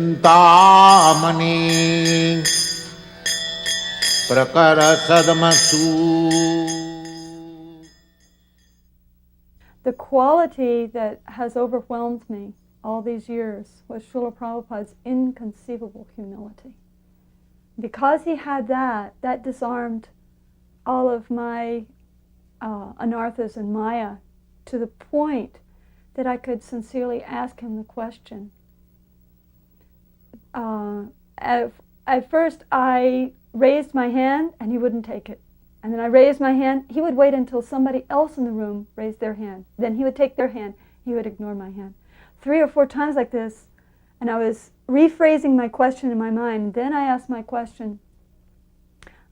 Chintamani Prakara Sadmasu. The quality that has overwhelmed me all these years was Srila Prabhupada's inconceivable humility. Because he had that disarmed all of my anarthas and maya to the point that I could sincerely ask him the question. At first I raised my hand and he wouldn't take it. And then I raised my hand. He would wait until somebody else in the room raised their hand. Then he would take their hand. He would ignore my hand. 3 or 4 times like this, and I was rephrasing my question in my mind. Then I asked my question,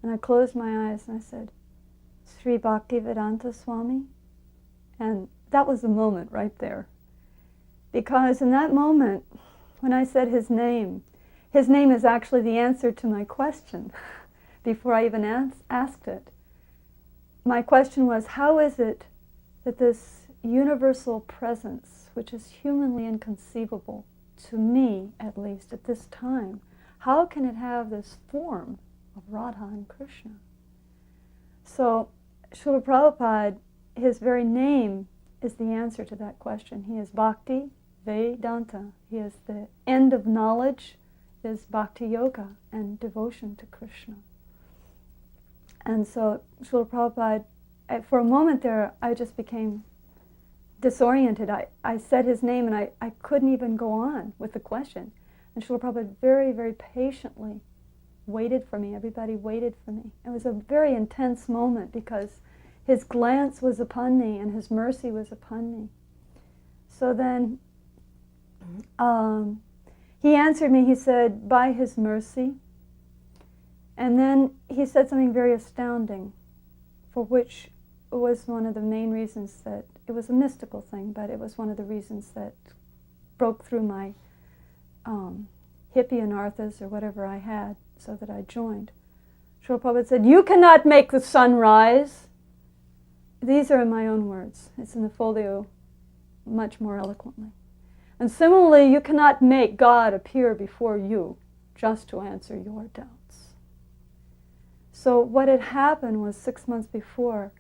and I closed my eyes and I said, Sri Bhaktivedanta Swami? And that was the moment right there. Because in that moment, when I said his name is actually the answer to my question before I even asked it. My question was, how is it that this universal presence, which is humanly inconceivable, to me at least at this time, how can it have this form of Radha and Krishna? So Srila Prabhupada, his very name is the answer to that question. He is Bhakti Vedanta. He is the end of knowledge, is Bhakti Yoga and devotion to Krishna. And so Srila Prabhupada, for a moment there, I just became disoriented. I said his name and I couldn't even go on with the question. And Srila Prabhupada very, very patiently waited for me. Everybody waited for me. It was a very intense moment because his glance was upon me and his mercy was upon me. So then he answered me. He said, by his mercy. And then he said something very astounding, for which was one of the main reasons that, it was a mystical thing, but it was one of the reasons that broke through my hippie anarthas or whatever I had, so that I joined. Srila Prabhupada said, you cannot make the sun rise. These are in my own words. It's in the folio much more eloquently. And similarly, you cannot make God appear before you just to answer your doubts. So what had happened was 6 months before,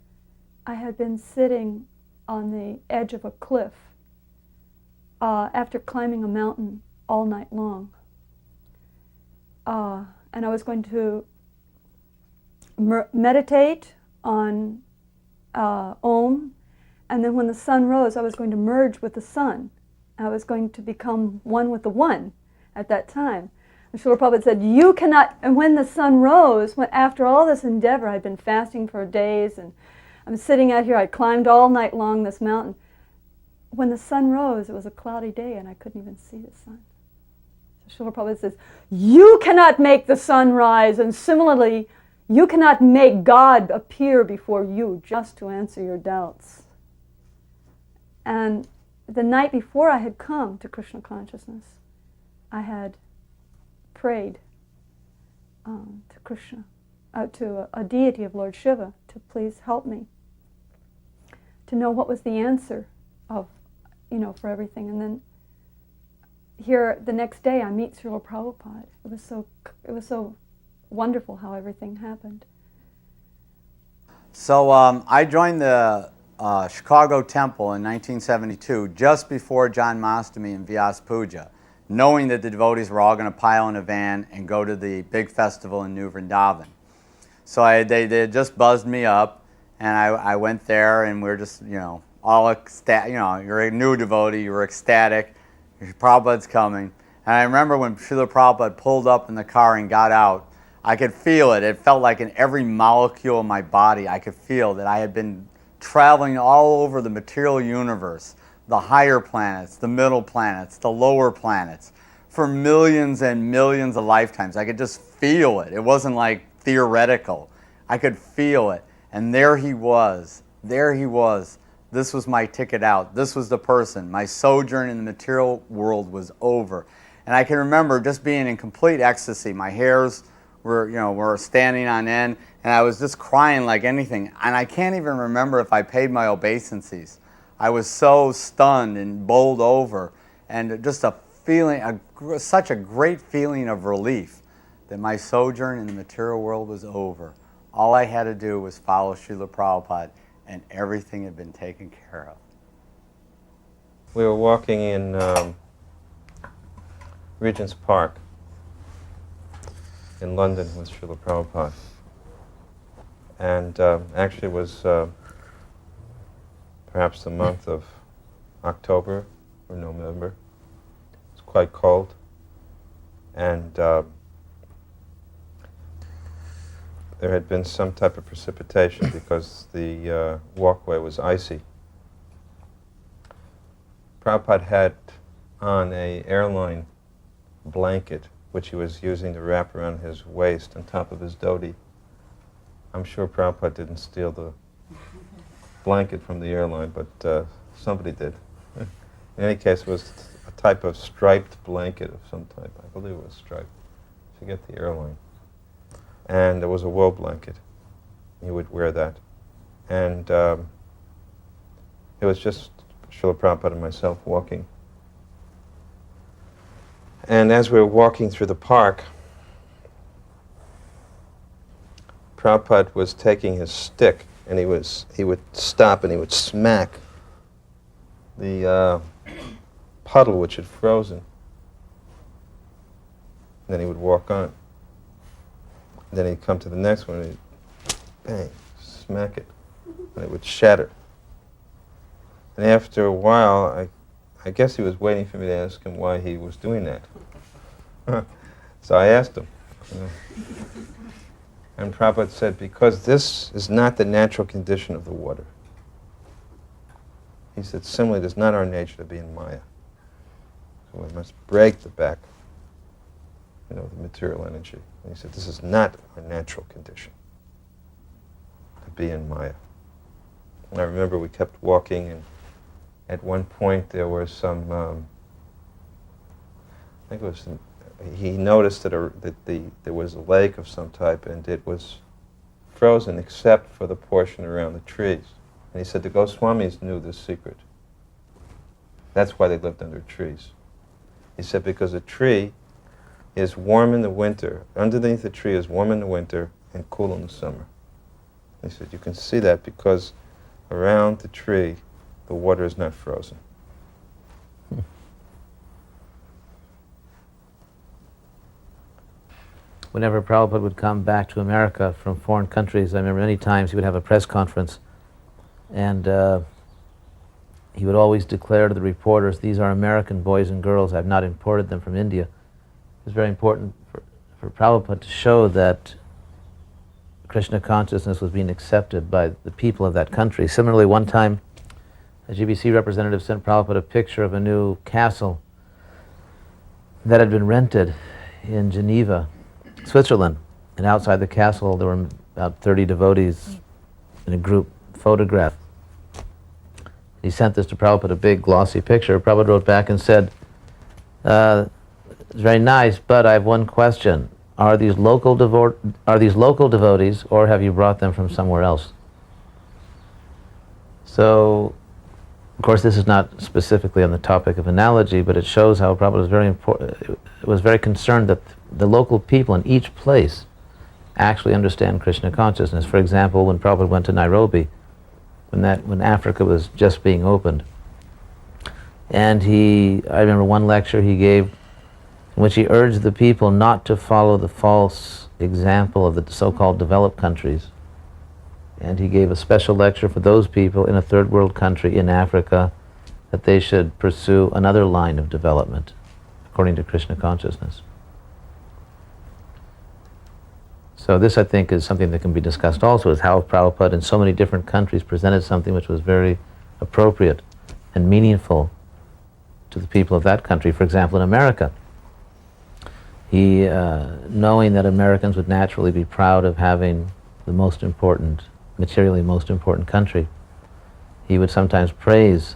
I had been sitting on the edge of a cliff after climbing a mountain all night long. And I was going to meditate on Om, and then when the sun rose, I was going to merge with the sun. I was going to become one with the one at that time. And Srila Prabhupada said, you cannot, and when the sun rose, after all this endeavor, I'd been fasting for days, and I'm sitting out here, I climbed all night long this mountain. When the sun rose, it was a cloudy day, and I couldn't even see the sun. So Srila Prabhupada says, you cannot make the sun rise, and similarly, you cannot make God appear before you just to answer your doubts. And the night before I had come to Krishna consciousness, I had prayed to Krishna, to a deity of Lord Shiva, to please help me to know what was the answer of, for everything. And then here the next day I meet Srila Prabhupada. It was so wonderful how everything happened. So I joined the Chicago Temple in 1972, just before Janmashtami and Vyas Puja, knowing that the devotees were all going to pile in a van and go to the big festival in New Vrindavan. So they had just buzzed me up, and I went there, and we were just, all ecstatic. You're a new devotee, you were ecstatic. Prabhupada's coming. And I remember when Srila Prabhupada pulled up in the car and got out, I could feel it. It felt like in every molecule of my body, I could feel that I had been traveling all over the material universe, the higher planets, the middle planets, the lower planets, for millions and millions of lifetimes. I could just feel it. It wasn't like theoretical. I could feel it. And there he was. There he was. This was my ticket out. This was the person. My sojourn in the material world was over. And I can remember just being in complete ecstasy. My hairs were standing on end, and I was just crying like anything. And I can't even remember if I paid my obeisances. I was so stunned and bowled over, and just a feeling, such a great feeling of relief that my sojourn in the material world was over. All I had to do was follow Srila Prabhupada, and everything had been taken care of. We were walking in Regent's Park in London with Srila Prabhupada. And actually it was perhaps the month of October or November. It was quite cold. And there had been some type of precipitation because the walkway was icy. Prabhupada had on an airline blanket, which he was using to wrap around his waist on top of his dhoti. I'm sure Prabhupada didn't steal the blanket from the airline, but somebody did. In any case, it was a type of striped blanket of some type. I believe it was striped. I forget the airline. And there was a wool blanket. He would wear that. And it was just Srila Prabhupada and myself walking. And as we were walking through the park, Prabhupada was taking his stick, and he would stop and he would smack the puddle which had frozen. And then he would walk on. Then he'd come to the next one and he'd bang, smack it, and it would shatter. And after a while, I guess he was waiting for me to ask him why he was doing that. So I asked him. And Prabhupada said, because this is not the natural condition of the water. He said, similarly, it is not our nature to be in Maya. So we must break the back, the material energy. And he said, this is not our natural condition, to be in Maya. And I remember we kept walking, and at one point there was some, I think it was he noticed that there was a lake of some type, and it was frozen except for the portion around the trees. And he said the Goswamis knew this secret. That's why they lived under trees. He said because a tree is warm in the winter, underneath the tree is warm in the winter and cool in the summer. He said you can see that because around the tree the water is not frozen. Whenever Prabhupada would come back to America from foreign countries, I remember many times he would have a press conference, and he would always declare to the reporters, these are American boys and girls, I've not imported them from India. It was very important for Prabhupada to show that Krishna consciousness was being accepted by the people of that country. Similarly, one time, a GBC representative sent Prabhupada a picture of a new castle that had been rented in Geneva, Switzerland, and outside the castle there were about 30 devotees in a group photograph. He sent this to Prabhupada, a big glossy picture. Prabhupada wrote back and said, it's very nice, but I have one question. Are these local devotees, or have you brought them from somewhere else? So, of course, this is not specifically on the topic of analogy, but it shows how Prabhupada was very concerned that the local people in each place actually understand Krishna consciousness. For example, when Prabhupada went to Nairobi, when Africa was just being opened, and I remember one lecture he gave in which he urged the people not to follow the false example of the so-called developed countries. And he gave a special lecture for those people in a third world country in Africa that they should pursue another line of development according to Krishna consciousness. So this, I think, is something that can be discussed also, is how Prabhupada in so many different countries presented something which was very appropriate and meaningful to the people of that country. For example, in America, he, knowing that Americans would naturally be proud of having the most important, materially most important country, he would sometimes praise.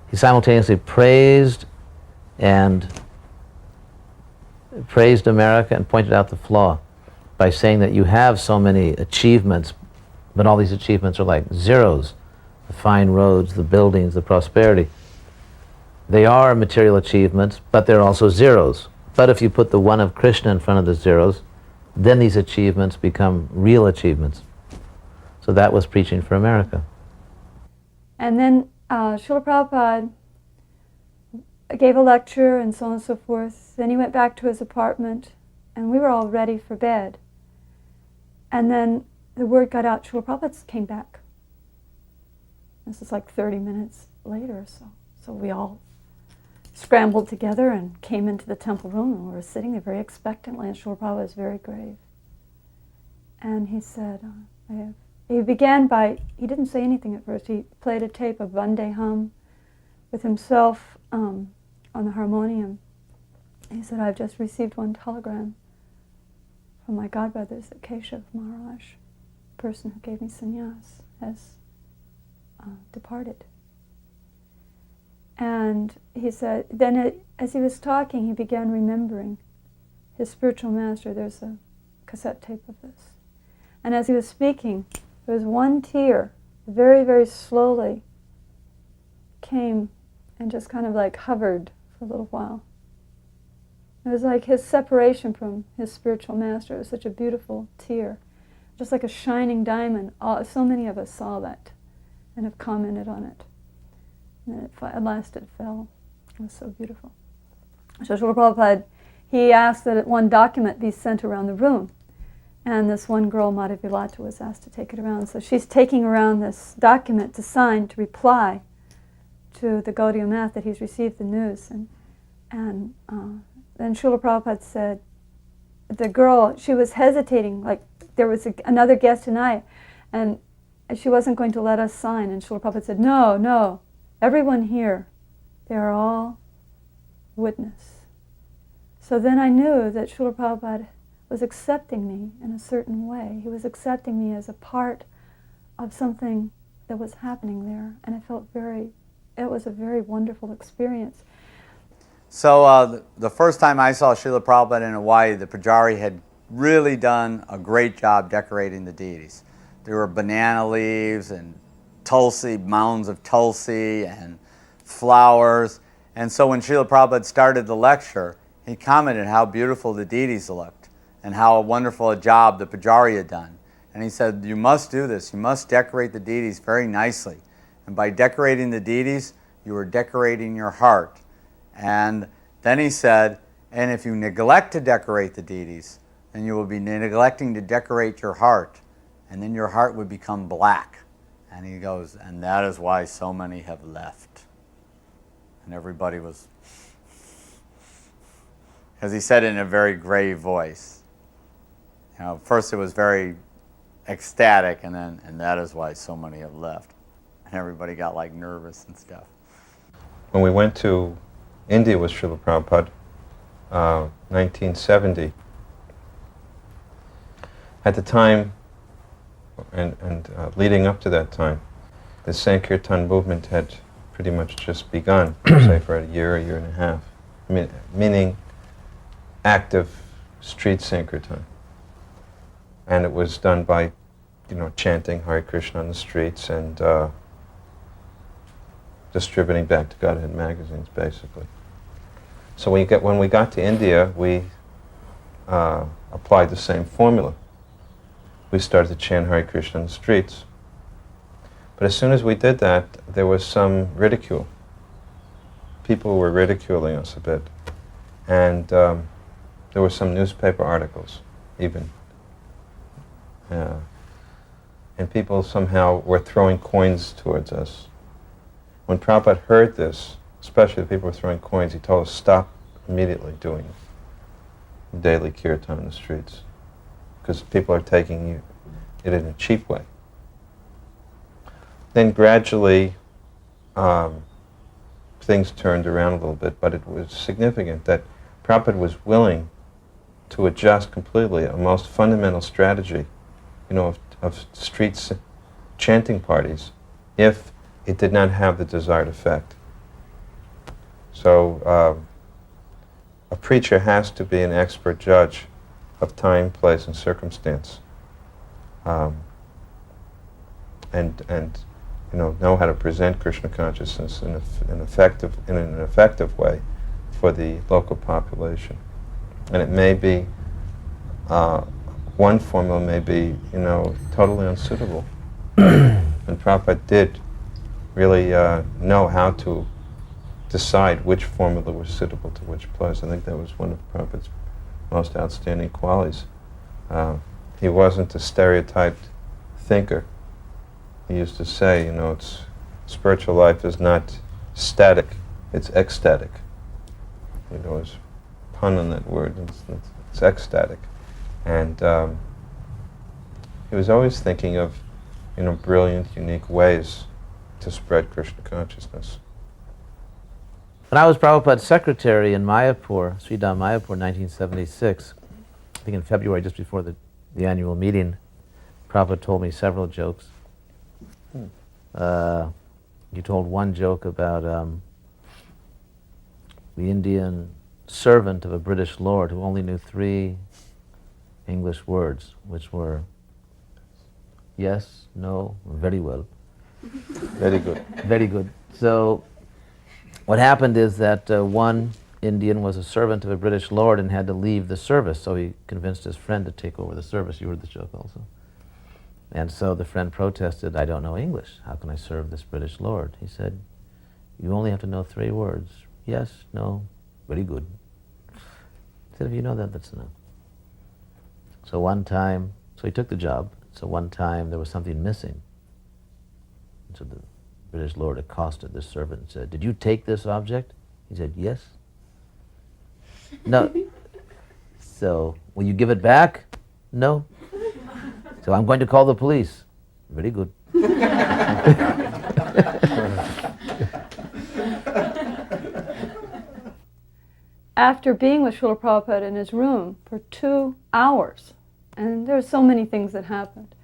He simultaneously praised America and pointed out the flaw by saying that you have so many achievements, but all these achievements are like zeros. The fine roads, the buildings, the prosperity. They are material achievements, but they're also zeros. But if you put the one of Krishna in front of the zeros, then these achievements become real achievements. So that was preaching for America. And then Srila Prabhupada gave a lecture and so on and so forth. Then he went back to his apartment, and we were all ready for bed. And then the word got out, Srila Prabhupada came back. This is like 30 minutes later or so. So we all scrambled together and came into the temple room, and we were sitting there very expectantly, and Srila Prabhupada was very grave. And he said, he began by, he didn't say anything at first. He played a tape of Vande Hum with himself on the harmonium. He said, I've just received one telegram from my godbrothers at Keshav Maharaj. The person who gave me sannyas has departed. And he said, then as he was talking, he began remembering his spiritual master. There's a cassette tape of this. And as he was speaking, there was one tear, very, very slowly came and just kind of like hovered for a little while. It was like his separation from his spiritual master. It was such a beautiful tear, just like a shining diamond. So many of us saw that and have commented on it. And at last it fell. It was so beautiful. So Srila Prabhupada, he asked that one document be sent around the room. And this one girl, Madhavilata, was asked to take it around. So she's taking around this document to sign, to reply to the Gaudiya Math that he's received the news. And then Srila Prabhupada said, the girl, she was hesitating, like there was another guest tonight, and she wasn't going to let us sign. And Srila Prabhupada said, no, everyone here, they are all witness. So then I knew that Srila Prabhupada was accepting me in a certain way. He was accepting me as a part of something that was happening there. And I felt it was a very wonderful experience. So the first time I saw Srila Prabhupada in Hawaii, the Pujari had really done a great job decorating the deities. There were banana leaves and tulsi, mounds of tulsi and flowers. And so when Srila Prabhupada started the lecture, he commented how beautiful the deities looked and how wonderful a job the Pujari had done. And he said, you must do this. You must decorate the deities very nicely. And by decorating the deities, you are decorating your heart. And then he said, and if you neglect to decorate the deities, then you will be neglecting to decorate your heart. And then your heart would become black. And he goes, and that is why so many have left. And everybody was, because he said it in a very grave voice. You know, first it was very ecstatic, and that is why so many have left. And everybody got like nervous and stuff. When we went to India with Srila Prabhupada, 1970, at the time, and leading up to that time, the Sankirtan movement had pretty much just begun, say for a year and a half, meaning active street Sankirtan. And it was done by, chanting Hare Krishna on the streets and distributing back to Godhead magazines, basically. So when we got to India, we applied the same formula. We started to chant Hare Krishna on the streets. But as soon as we did that, there was some ridicule. People were ridiculing us a bit. And there were some newspaper articles, even. And people somehow were throwing coins towards us. When Prabhupada heard this, especially the people were throwing coins, he told us, stop immediately doing daily kirtan in the streets, because people are taking it in a cheap way. Then gradually, things turned around a little bit, but it was significant that Prabhupada was willing to adjust completely a most fundamental strategy, of street chanting parties, if it did not have the desired effect. So a preacher has to be an expert judge of time, place, and circumstance. And know how to present Krishna consciousness in an effective way for the local population. And it may be, one formula may be, totally unsuitable. And Prabhupada did really know how to decide which formula was suitable to which place. I think that was one of Prabhupada's most outstanding qualities. He wasn't a stereotyped thinker. He used to say, spiritual life is not static, it's ecstatic. His pun on that word, it's ecstatic. And he was always thinking of, brilliant, unique ways to spread Krishna consciousness. When I was Prabhupada's secretary in Mayapur, Sridham Mayapur, 1976, I think in February, just before the annual meeting, Prabhupada told me several jokes. He told one joke about the Indian servant of a British lord who only knew 3 English words, which were yes, no, very well. Very good. Very good. So what happened is that one Indian was a servant of a British lord and had to leave the service, so he convinced his friend to take over the service. You heard the joke also. And so the friend protested, I don't know English. How can I serve this British lord? He said, you only have to know 3 words. Yes, no, very good. He said, if you know that, that's enough. So one time, so he took the job. So one time there was something missing. And so the British lord accosted this servant and said, did you take this object? He said, yes. No. So, will you give it back? No. So I'm going to call the police. Very good. After being with Srila Prabhupada in his room for 2 hours, and there were so many things that happened,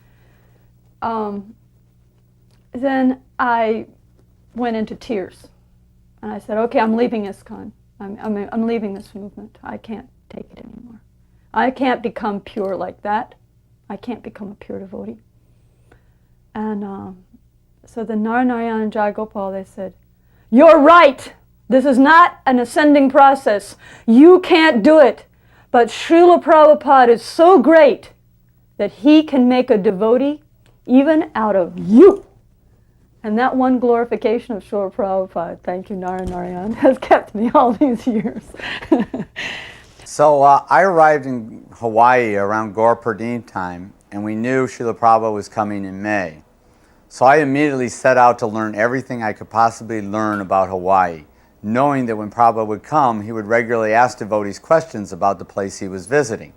then I went into tears. And I said, okay, I'm leaving ISKCON. I'm leaving this movement. I can't take it anymore. I can't become pure like that. I can't become a pure devotee. And so the Narayana and Jayagopal, they said, you're right. This is not an ascending process. You can't do it. But Srila Prabhupada is so great that he can make a devotee even out of you. And that one glorification of Srila Prabhupada, thank you Narayana, has kept me all these years. So I arrived in Hawaii around Gaur Purnima time, and we knew Srila Prabhupada was coming in May. So I immediately set out to learn everything I could possibly learn about Hawaii, knowing that when Prabhupada would come, he would regularly ask devotees questions about the place he was visiting.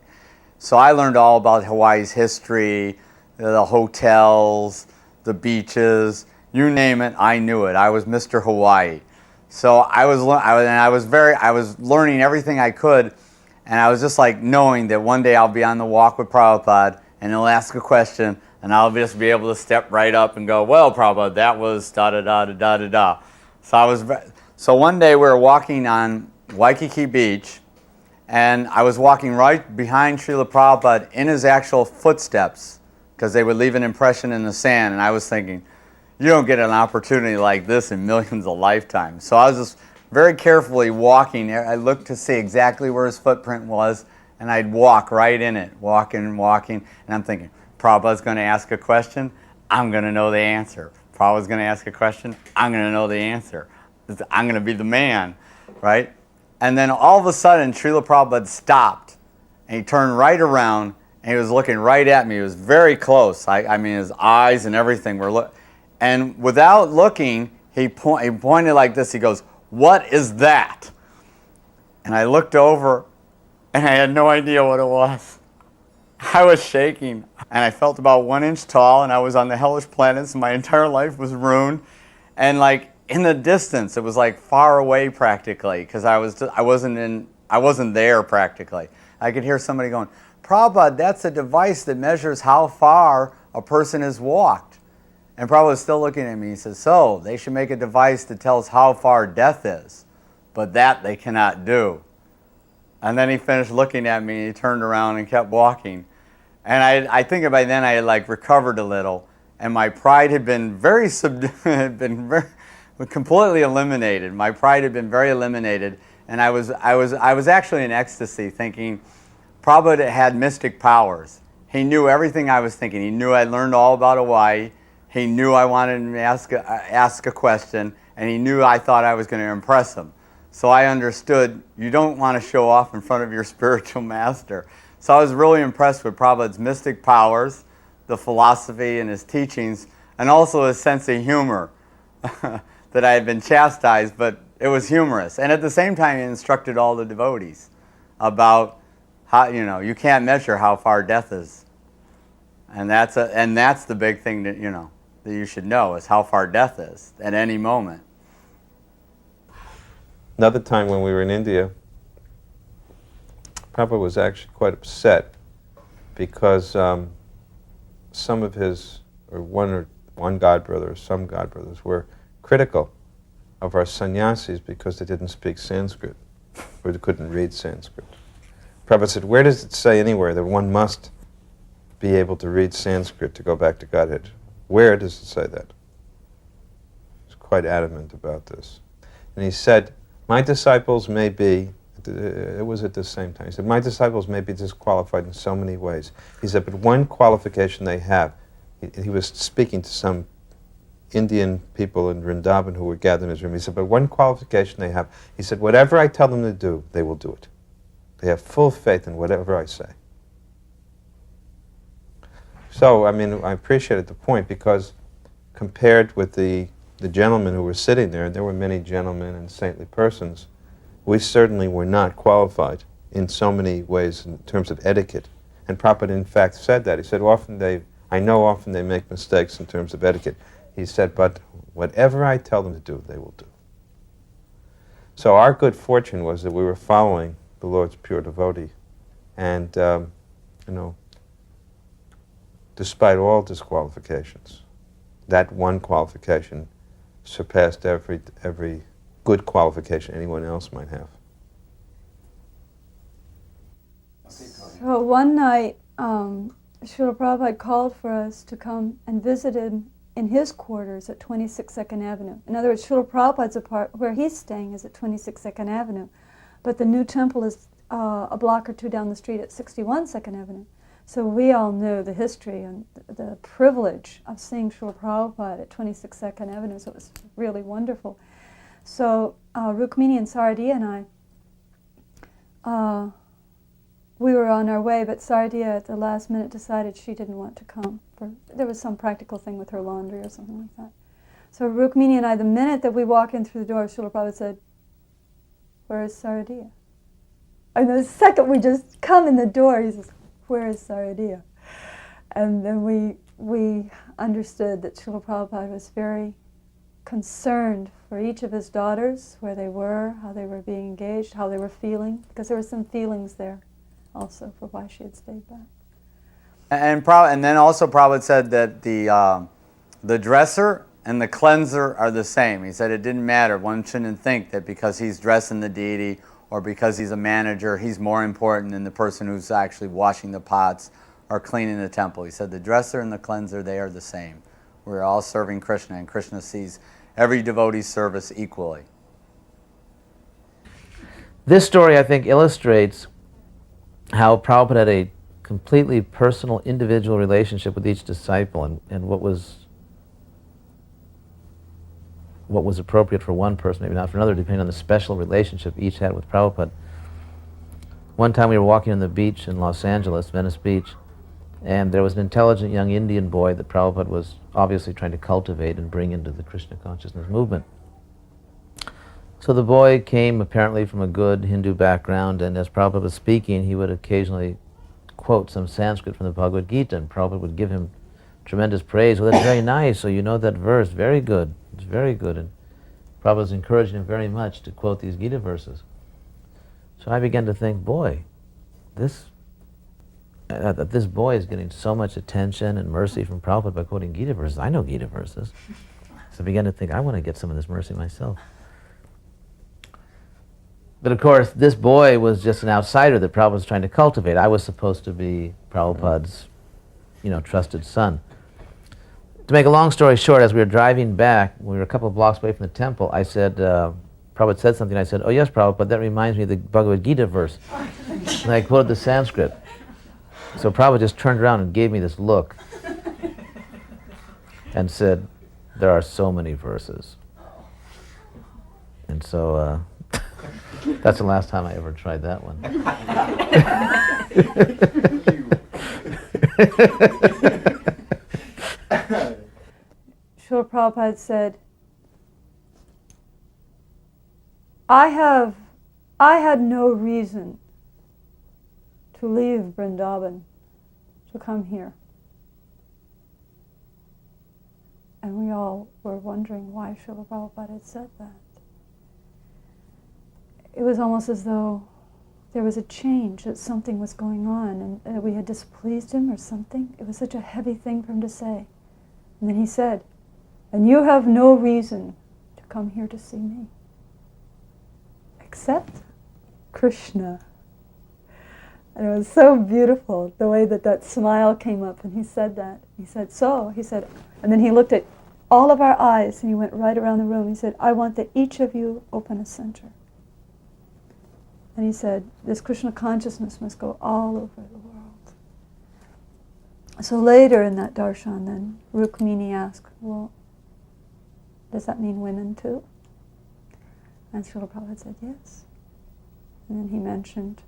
So I learned all about Hawaii's history, the hotels, the beaches, you name it, I knew it. I was Mr. Hawaii. So I was learning everything I could, and I was just like knowing that one day I'll be on the walk with Prabhupada, and he'll ask a question, and I'll just be able to step right up and go, well, Prabhupada, that was da-da-da-da-da-da-da. So one day we were walking on Waikiki Beach, and I was walking right behind Srila Prabhupada in his actual footsteps, because they would leave an impression in the sand, and I was thinking, you don't get an opportunity like this in millions of lifetimes. So I was just very carefully walking. I looked to see exactly where his footprint was, and I'd walk right in it, walking, and I'm thinking, Prabhupada's going to ask a question, I'm going to know the answer. Prabhupada's going to ask a question, I'm going to know the answer. I'm going to be the man, right? And then all of a sudden, Srila Prabhupada stopped, and he turned right around, and he was looking right at me. He was very close. I mean, his eyes and everything were and without looking, he pointed like this. He goes, what is that? And I looked over, and I had no idea what it was. I was shaking, and I felt about 1 inch tall, and I was on the hellish planets, and my entire life was ruined. And like in the distance, it was like far away practically, because I wasn't there practically. I could hear somebody going, Prabhupada, that's a device that measures how far a person has walked. And Prabhupada was still looking at me. He says, so they should make a device that tells how far death is, but that they cannot do. And then he finished looking at me, and he turned around and kept walking. And I think by then I had like recovered a little. and my pride had been completely eliminated. My pride had been very eliminated, and I was actually in ecstasy, thinking Prabhupada had mystic powers. He knew everything I was thinking. He knew I learned all about Hawaii. He knew I wanted him to ask a question, and he knew I thought I was going to impress him. So I understood you don't want to show off in front of your spiritual master. So I was really impressed with Prabhupada's mystic powers, the philosophy and his teachings, and also his sense of humor. That I had been chastised, but it was humorous. And at the same time, he instructed all the devotees about how, you can't measure how far death is. And that's the big thing that, that you should know, is how far death is at any moment. Another time when we were in India, Prabhupada was actually quite upset because some of his, or one godbrother or some godbrothers were critical of our sannyasis because they didn't speak Sanskrit or they couldn't read Sanskrit. Prabhupada said, where does it say anywhere that one must be able to read Sanskrit to go back to Godhead? Where does it say that? He's quite adamant about this. And he said, my disciples may be, it was at the same time, he said, my disciples may be disqualified in so many ways. He said, but one qualification they have, he was speaking to some Indian people in Vrindavan who were gathered in his room. He said, but one qualification they have, he said, whatever I tell them to do, they will do it. They have full faith in whatever I say. So, I mean, I appreciated the point because compared with the gentlemen who were sitting there, there were many gentlemen and saintly persons, we certainly were not qualified in so many ways in terms of etiquette. And Prabhupada, in fact, said that. He said, I know often they make mistakes in terms of etiquette. He said, but whatever I tell them to do, they will do. So our good fortune was that we were following the Lord's pure devotee. And, despite all disqualifications, that one qualification surpassed every good qualification anyone else might have. So one night, Srila Prabhupada called for us to come and visit him in his quarters at 26 2nd Avenue. In other words, Srila Prabhupada's apart, where he's staying is at 26 2nd Avenue, but the new temple is a block or two down the street at 61 2nd Avenue. So we all knew the history and the privilege of seeing Srila Prabhupada at 26 2nd Avenue, so it was really wonderful. So Rukmini and Saradiya and I, we were on our way, but Saradiya at the last minute decided she didn't want to come. There was some practical thing with her laundry or something like that. So Rukmini and I, the minute that we walk in through the door, Srila Prabhupada said, where is Saradiya? And the second we just come in the door, he says, where is Saradiya? And then we understood that Srila Prabhupada was very concerned for each of his daughters, where they were, how they were being engaged, how they were feeling, because there were some feelings there also for why she had stayed back. And then also Prabhupada said that the dresser and the cleanser are the same. He said it didn't matter. One shouldn't think that because he's dressing the deity or because he's a manager, he's more important than the person who's actually washing the pots or cleaning the temple. He said the dresser and the cleanser, they are the same. We're all serving Krishna, and Krishna sees every devotee's service equally. This story, I think, illustrates how Prabhupada had a completely personal, individual relationship with each disciple, and what was appropriate for one person, maybe not for another, depending on the special relationship each had with Prabhupada. One time we were walking on the beach in Los Angeles, Venice Beach, and there was an intelligent young Indian boy that Prabhupada was obviously trying to cultivate and bring into the Krishna consciousness movement. So the boy came apparently from a good Hindu background, and as Prabhupada was speaking, he would occasionally quote some Sanskrit from the Bhagavad Gita, and Prabhupada would give him tremendous praise. Well, that's very nice, so you know that verse, very good, it's very good. And Prabhupada was encouraging him very much to quote these Gita verses. So I began to think, boy, this boy is getting so much attention and mercy from Prabhupada by quoting Gita verses. I know Gita verses. So I began to think, I want to get some of this mercy myself. But of course, this boy was just an outsider that Prabhupada was trying to cultivate. I was supposed to be Prabhupada's, trusted son. To make a long story short, as we were driving back, we were a couple of blocks away from the temple, I said, Prabhupada said something, I said, oh yes, Prabhupada, that reminds me of the Bhagavad Gita verse. And I quoted the Sanskrit. So Prabhupada just turned around and gave me this look and said, there are so many verses. And so that's the last time I ever tried that one. Srila Prabhupada said, I had no reason to leave Vrindavan to come here. And we all were wondering why Srila Prabhupada had said that. It was almost as though there was a change, that something was going on, and we had displeased him or something. It was such a heavy thing for him to say. And then he said, and you have no reason to come here to see me, except Krishna. And it was so beautiful, the way that smile came up, and he said that. He said, and then he looked at all of our eyes, and he went right around the room. He said, I want that each of you open a center. And he said, this Krishna consciousness must go all over the world. So later in that darshan then, Rukmini asked, well, does that mean women too? And Srila Prabhupada said, yes. And then he mentioned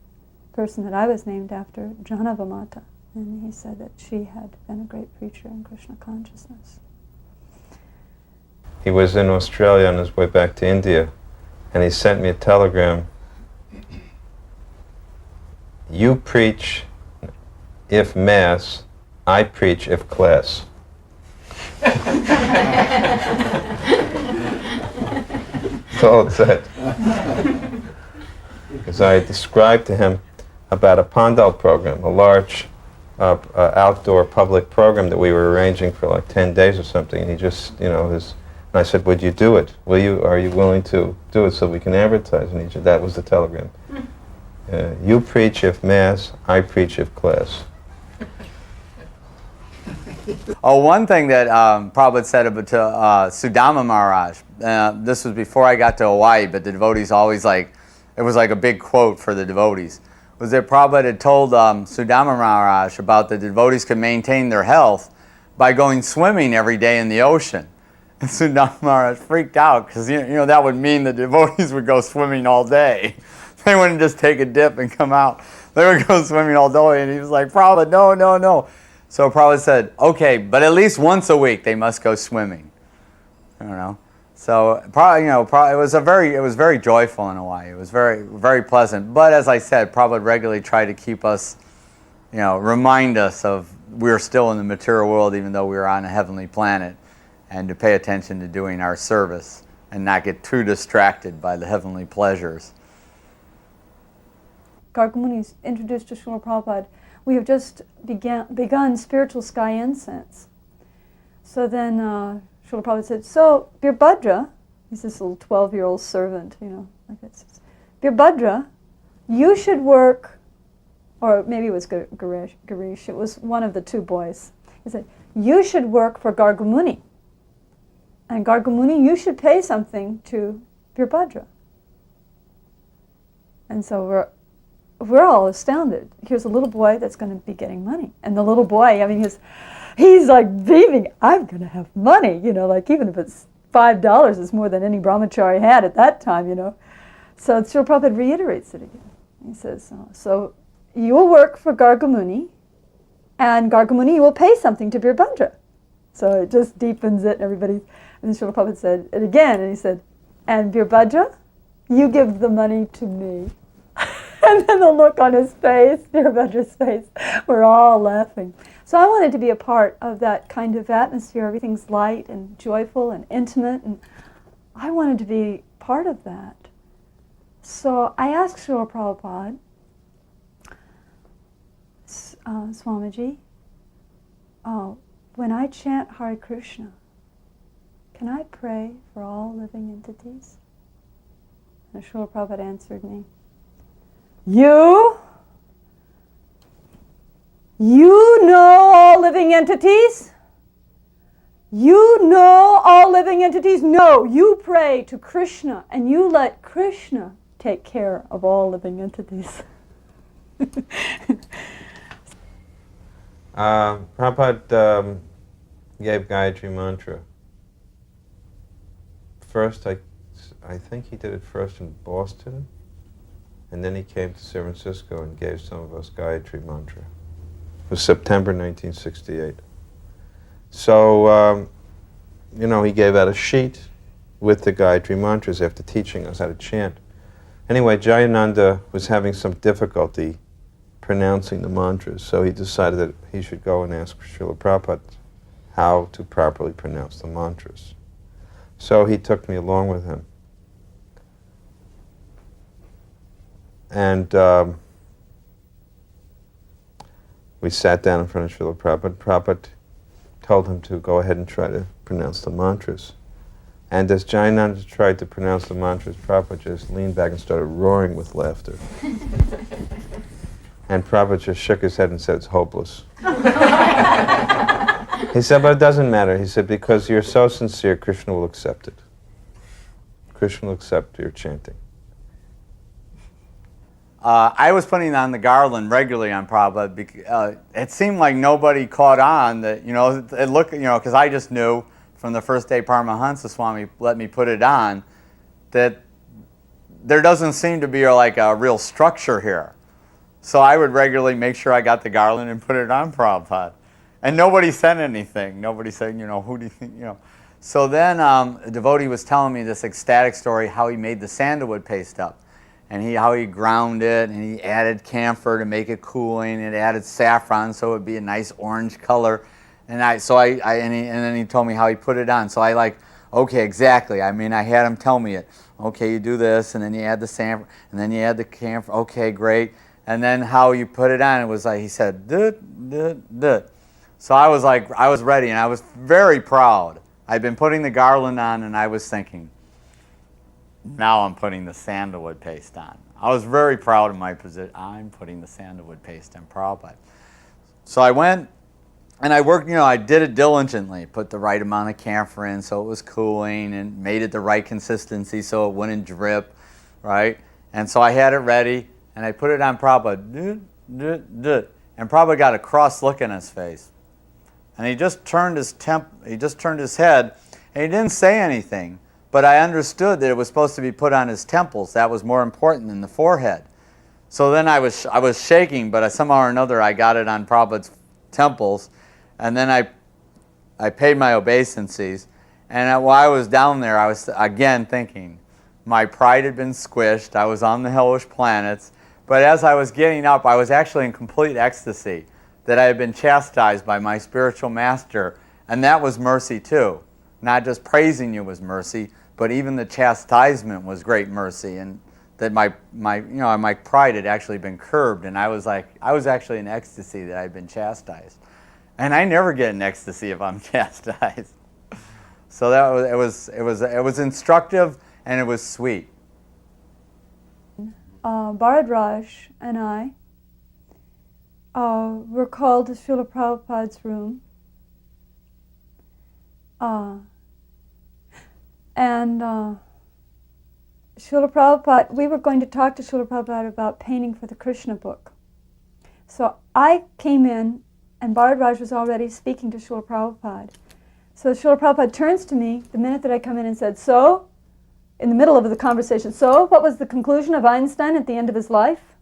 the person that I was named after, Jahnava Mata. And he said that she had been a great preacher in Krishna consciousness. He was in Australia on his way back to India, and he sent me a telegram. You preach if mass, I preach if class. That's all it said. Because I described to him about a Pandal program, a large outdoor public program that we were arranging for like 10 days or something, and he just, and I said, would you do it? Are you willing to do it so we can advertise? And he said, that was the telegram. You preach if mass, I preach if class. Oh, one thing that Prabhupada said about to Sudama Maharaj, this was before I got to Hawaii, but the devotees always it was like a big quote for the devotees, was that Prabhupada had told Sudama Maharaj about the devotees could maintain their health by going swimming every day in the ocean. And Sudama Maharaj freaked out because that would mean the devotees would go swimming all day. They wouldn't just take a dip and come out. They would go swimming all day, and he was like, Prabhupada, no. So Prabhupada said, okay, but at least once a week they must go swimming. So probably, it was very joyful in Hawaii. It was very, very pleasant. But as I said, Prabhupada regularly tried to keep us, remind us of we're still in the material world, even though we were on a heavenly planet, and to pay attention to doing our service and not get too distracted by the heavenly pleasures. Gargamuni's introduced to Srila Prabhupada, we have just begun spiritual sky incense. So then Srila Prabhupada said, so Birbhadra, he's this little 12-year-old servant, like this. Birbhadra, you should work, or maybe it was Garish, it was one of the two boys. He said, you should work for Gargamuni. And Gargamuni, you should pay something to Birbhadra. And so we're all astounded. Here's a little boy that's going to be getting money. And the little boy, he's like beaming, I'm going to have money, even if it's $5 is more than any brahmachari had at that time, So Srila Prabhupada reiterates it again. He says, so you will work for Gargamuni, and Gargamuni, you will pay something to Birbhadra. So it just deepens it, and then Srila Prabhupada said it again, and he said, and Birbhadra, you give the money to me. And then the look on his face, Birbhadra's face, we're all laughing. So I wanted to be a part of that kind of atmosphere. Everything's light and joyful and intimate, and I wanted to be part of that. So I asked Srila Prabhupada, Swamiji, when I chant Hare Krishna, can I pray for all living entities? And Srila Prabhupada answered me, You know all living entities? You know all living entities? No, you pray to Krishna and you let Krishna take care of all living entities. Prabhupada gave Gayatri Mantra. First, I think he did it first in Boston, and then he came to San Francisco and gave some of us Gayatri Mantra. It was September 1968. So, he gave out a sheet with the Gayatri Mantras after teaching us how to chant. Anyway, Jahnava was having some difficulty pronouncing the mantras, so he decided that he should go and ask Srila Prabhupada how to properly pronounce the mantras. So he took me along with him. And we sat down in front of Srila Prabhupada. Prabhupada told him to go ahead and try to pronounce the mantras. And as Jahnava tried to pronounce the mantras, Prabhupada just leaned back and started roaring with laughter. And Prabhupada just shook his head and said, "It's hopeless." He said, "But it doesn't matter." He said, "Because you're so sincere, Krishna will accept it. Krishna will accept your chanting." I was putting on the garland regularly on Prabhupada because it seemed like nobody caught on that, it looked, because I just knew from the first day Paramahansa Swami let me put it on that there doesn't seem to be like a real structure here. So I would regularly make sure I got the garland and put it on Prabhupada. And nobody said anything. Nobody said, who do you think, So then a devotee was telling me this ecstatic story how he made the sandalwood paste up. And how he ground it, and he added camphor to make it cooling, and added saffron so it would be a nice orange color. And then he told me how he put it on. So okay, exactly. I had him tell me it. Okay, you do this, and then you add the saffron, and then you add the camphor. Okay, great. And then how you put it on, it was like he said, duh, duh, duh. So I was ready, and I was very proud. I'd been putting the garland on, and I was thinking, now I'm putting the sandalwood paste on. I was very proud of my position. I'm putting the sandalwood paste on Prabhupada. So I went and I worked, I did it diligently. Put the right amount of camphor in so it was cooling and made it the right consistency so it wouldn't drip, right? And so I had it ready and I put it on Prabhupada. And Prabhupada got a cross look in his face. And he just turned his head and he didn't say anything. But I understood that it was supposed to be put on his temples. That was more important than the forehead. So then I was shaking, but somehow or another I got it on Prabhupada's temples. And then I paid my obeisances. And while I was down there, I was again thinking, my pride had been squished. I was on the hellish planets. But as I was getting up, I was actually in complete ecstasy that I had been chastised by my spiritual master. And that was mercy too. Not just praising you was mercy, but even the chastisement was great mercy, and that my pride had actually been curbed, and I was actually in ecstasy that I'd been chastised, and I never get in ecstasy if I'm chastised. So it was instructive and it was sweet. Bharadwaj and I were called to Srila Prabhupada's room. Srila Prabhupada, we were going to talk to Srila Prabhupada about painting for the Krishna book. So I came in, and Bharadwaj was already speaking to Srila Prabhupada. So Srila Prabhupada turns to me the minute that I come in and said, "So," in the middle of the conversation, "So, what was the conclusion of Einstein at the end of his life?"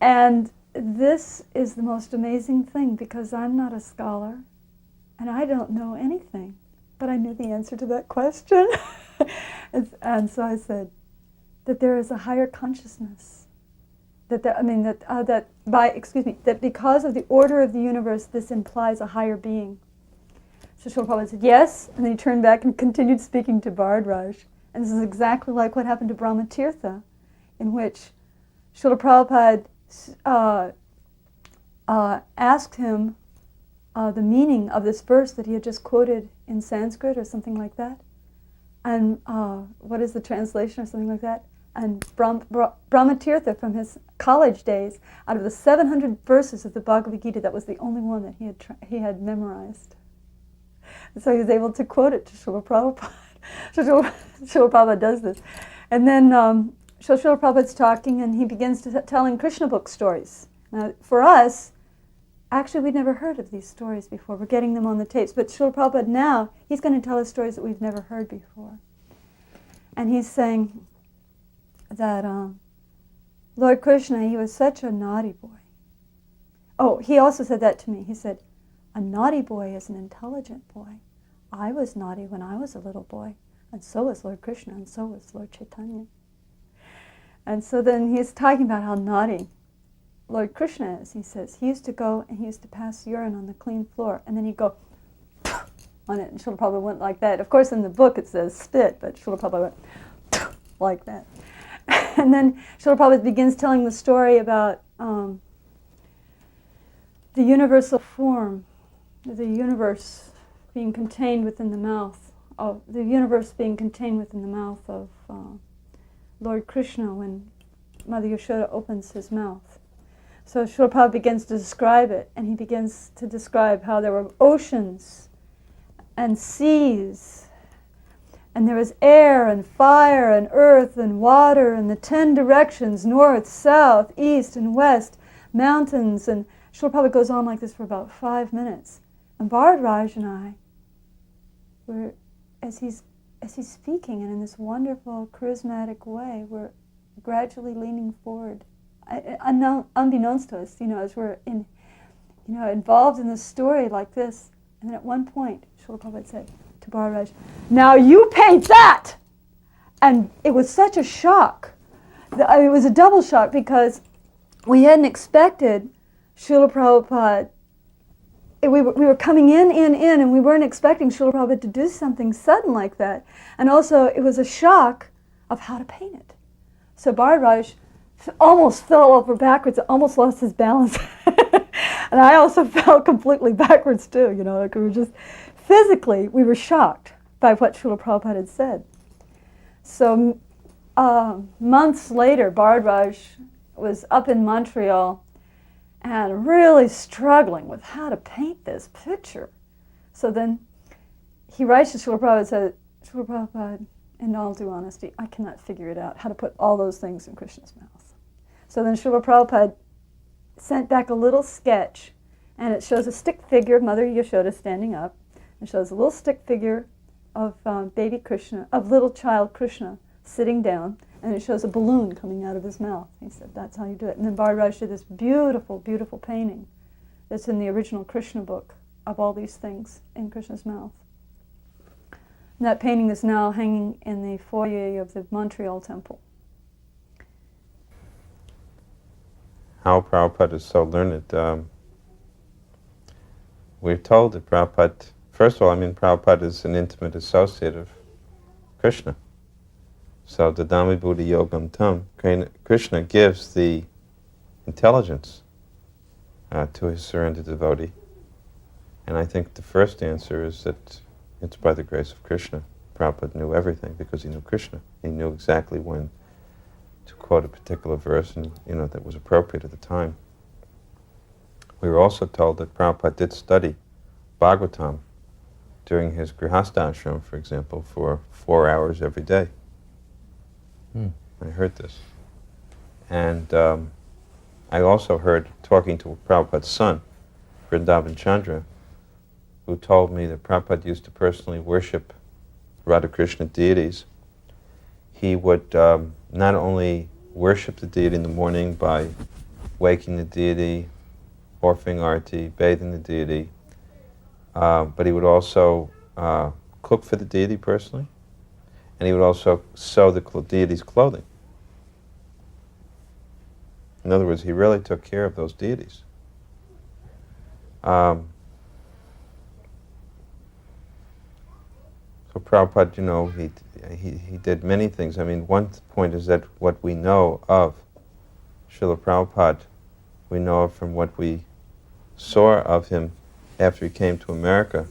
And this is the most amazing thing, because I'm not a scholar, and I don't know anything. But I knew the answer to that question. And so I said that there is a higher consciousness. That because of the order of the universe, this implies a higher being. So Srila Prabhupada said, "Yes," and then he turned back and continued speaking to Bharadwaj. And this is exactly like what happened to Brahmatirtha, in which Srila Prabhupada asked him the meaning of this verse that he had just quoted in Sanskrit or something like that. And what is the translation or something like that? And Brahmatirtha, from his college days, out of the 700 verses of the Bhagavad Gita, that was the only one that he had memorized. So he was able to quote it to Srila Prabhupada. So Srila Prabhupada does this. And then so Srila Prabhupada's talking and he begins to telling Krishna book stories. Now, for us, actually we'd never heard of these stories before. We're getting them on the tapes. But Srila Prabhupada now, he's going to tell us stories that we've never heard before. And he's saying that Lord Krishna, he was such a naughty boy. Oh, he also said that to me. He said, a naughty boy is an intelligent boy. I was naughty when I was a little boy, and so was Lord Krishna, and so was Lord Chaitanya. And so then he's talking about how naughty Lord Krishna is. He says he used to go and he used to pass urine on the clean floor, and then he'd go on it, and Srila Prabhupada went like that. Of course, in the book it says spit, but Srila Prabhupada went like that. And then Srila Prabhupada begins telling the story about the universal form, the universe being contained within the mouth of the universe being contained within the mouth of Lord Krishna when Mother Yashoda opens his mouth. So Srila Prabhupada begins to describe it, and he begins to describe how there were oceans and seas, and there was air and fire and earth and water and the 10 directions, north, south, east and west, mountains, and Srila Prabhupada goes on like this for about 5 minutes. And Bharadwaj and I were, as he's speaking, and in this wonderful, charismatic way, we're gradually leaning forward, unbeknownst to us, as we're involved in the story like this. And then at one point, Srila Prabhupada said to Bharadwaj, "Now you paint that!" And it was such a shock. It was a double shock because we hadn't expected Srila Prabhupada. We were coming in, and we weren't expecting Srila Prabhupada to do something sudden like that. And also, it was a shock of how to paint it. So Bharadwaj almost fell over backwards, almost lost his balance. And I also fell completely backwards too, like we were just, physically, we were shocked by what Srila Prabhupada had said. So months later, Bharadwaj was up in Montreal and really struggling with how to paint this picture. So then he writes to Srila Prabhupada and said, "Srila Prabhupada, in all due honesty, I cannot figure it out, how to put all those things in Krishna's mouth." So then Srila Prabhupada sent back a little sketch, and it shows a stick figure of Mother Yashoda standing up. It shows a little stick figure of baby Krishna, of little child Krishna sitting down, and it shows a balloon coming out of his mouth. He said, "That's how you do it." And then Bharadwaj did this beautiful, beautiful painting that's in the original Krishna book of all these things in Krishna's mouth. And that painting is now hanging in the foyer of the Montreal temple. How Prabhupada is so learned. We're told that Prabhupada, first of all, Prabhupada is an intimate associate of Krishna. So the Dhammi Buddha Yogam Tam, Krishna gives the intelligence to his surrendered devotee. And I think the first answer is that it's by the grace of Krishna. Prabhupada knew everything because he knew Krishna. He knew exactly when to quote a particular verse, and that was appropriate at the time. We were also told that Prabhupada did study Bhagavatam during his Grihastha ashram, for example, for 4 hours every day. I heard this. And I also heard, talking to Prabhupada's son, Vrindavan Chandra, who told me that Prabhupada used to personally worship Radha Krishna deities. He would not only worship the deity in the morning by waking the deity, offering arti, bathing the deity, but he would also cook for the deity personally, and he would also sew the deity's clothing. In other words, he really took care of those deities. So Prabhupada, he did many things. One point is that what we know of Srila Prabhupada, we know from what we saw of him after he came to America,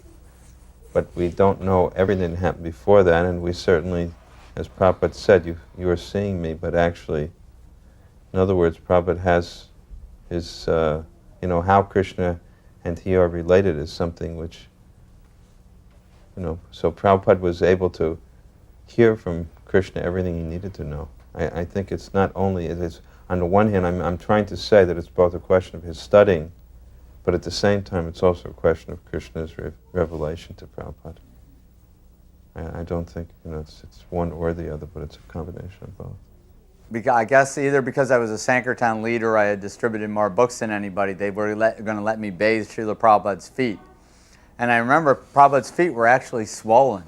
but we don't know everything that happened before that, and we certainly, as Prabhupada said, you are seeing me, but actually, in other words, Prabhupada has his, how Krishna and he are related is something which So Prabhupada was able to hear from Krishna everything he needed to know. I think it's not only, it's, on the one hand, I'm trying to say that it's both a question of his studying, but at the same time it's also a question of Krishna's revelation to Prabhupada. I don't think, it's one or the other, but it's a combination of both. I guess either because I was a Sankirtan leader, I had distributed more books than anybody, they were going to let me bathe Srila Prabhupada's feet. And I remember Prabhupada's feet were actually swollen.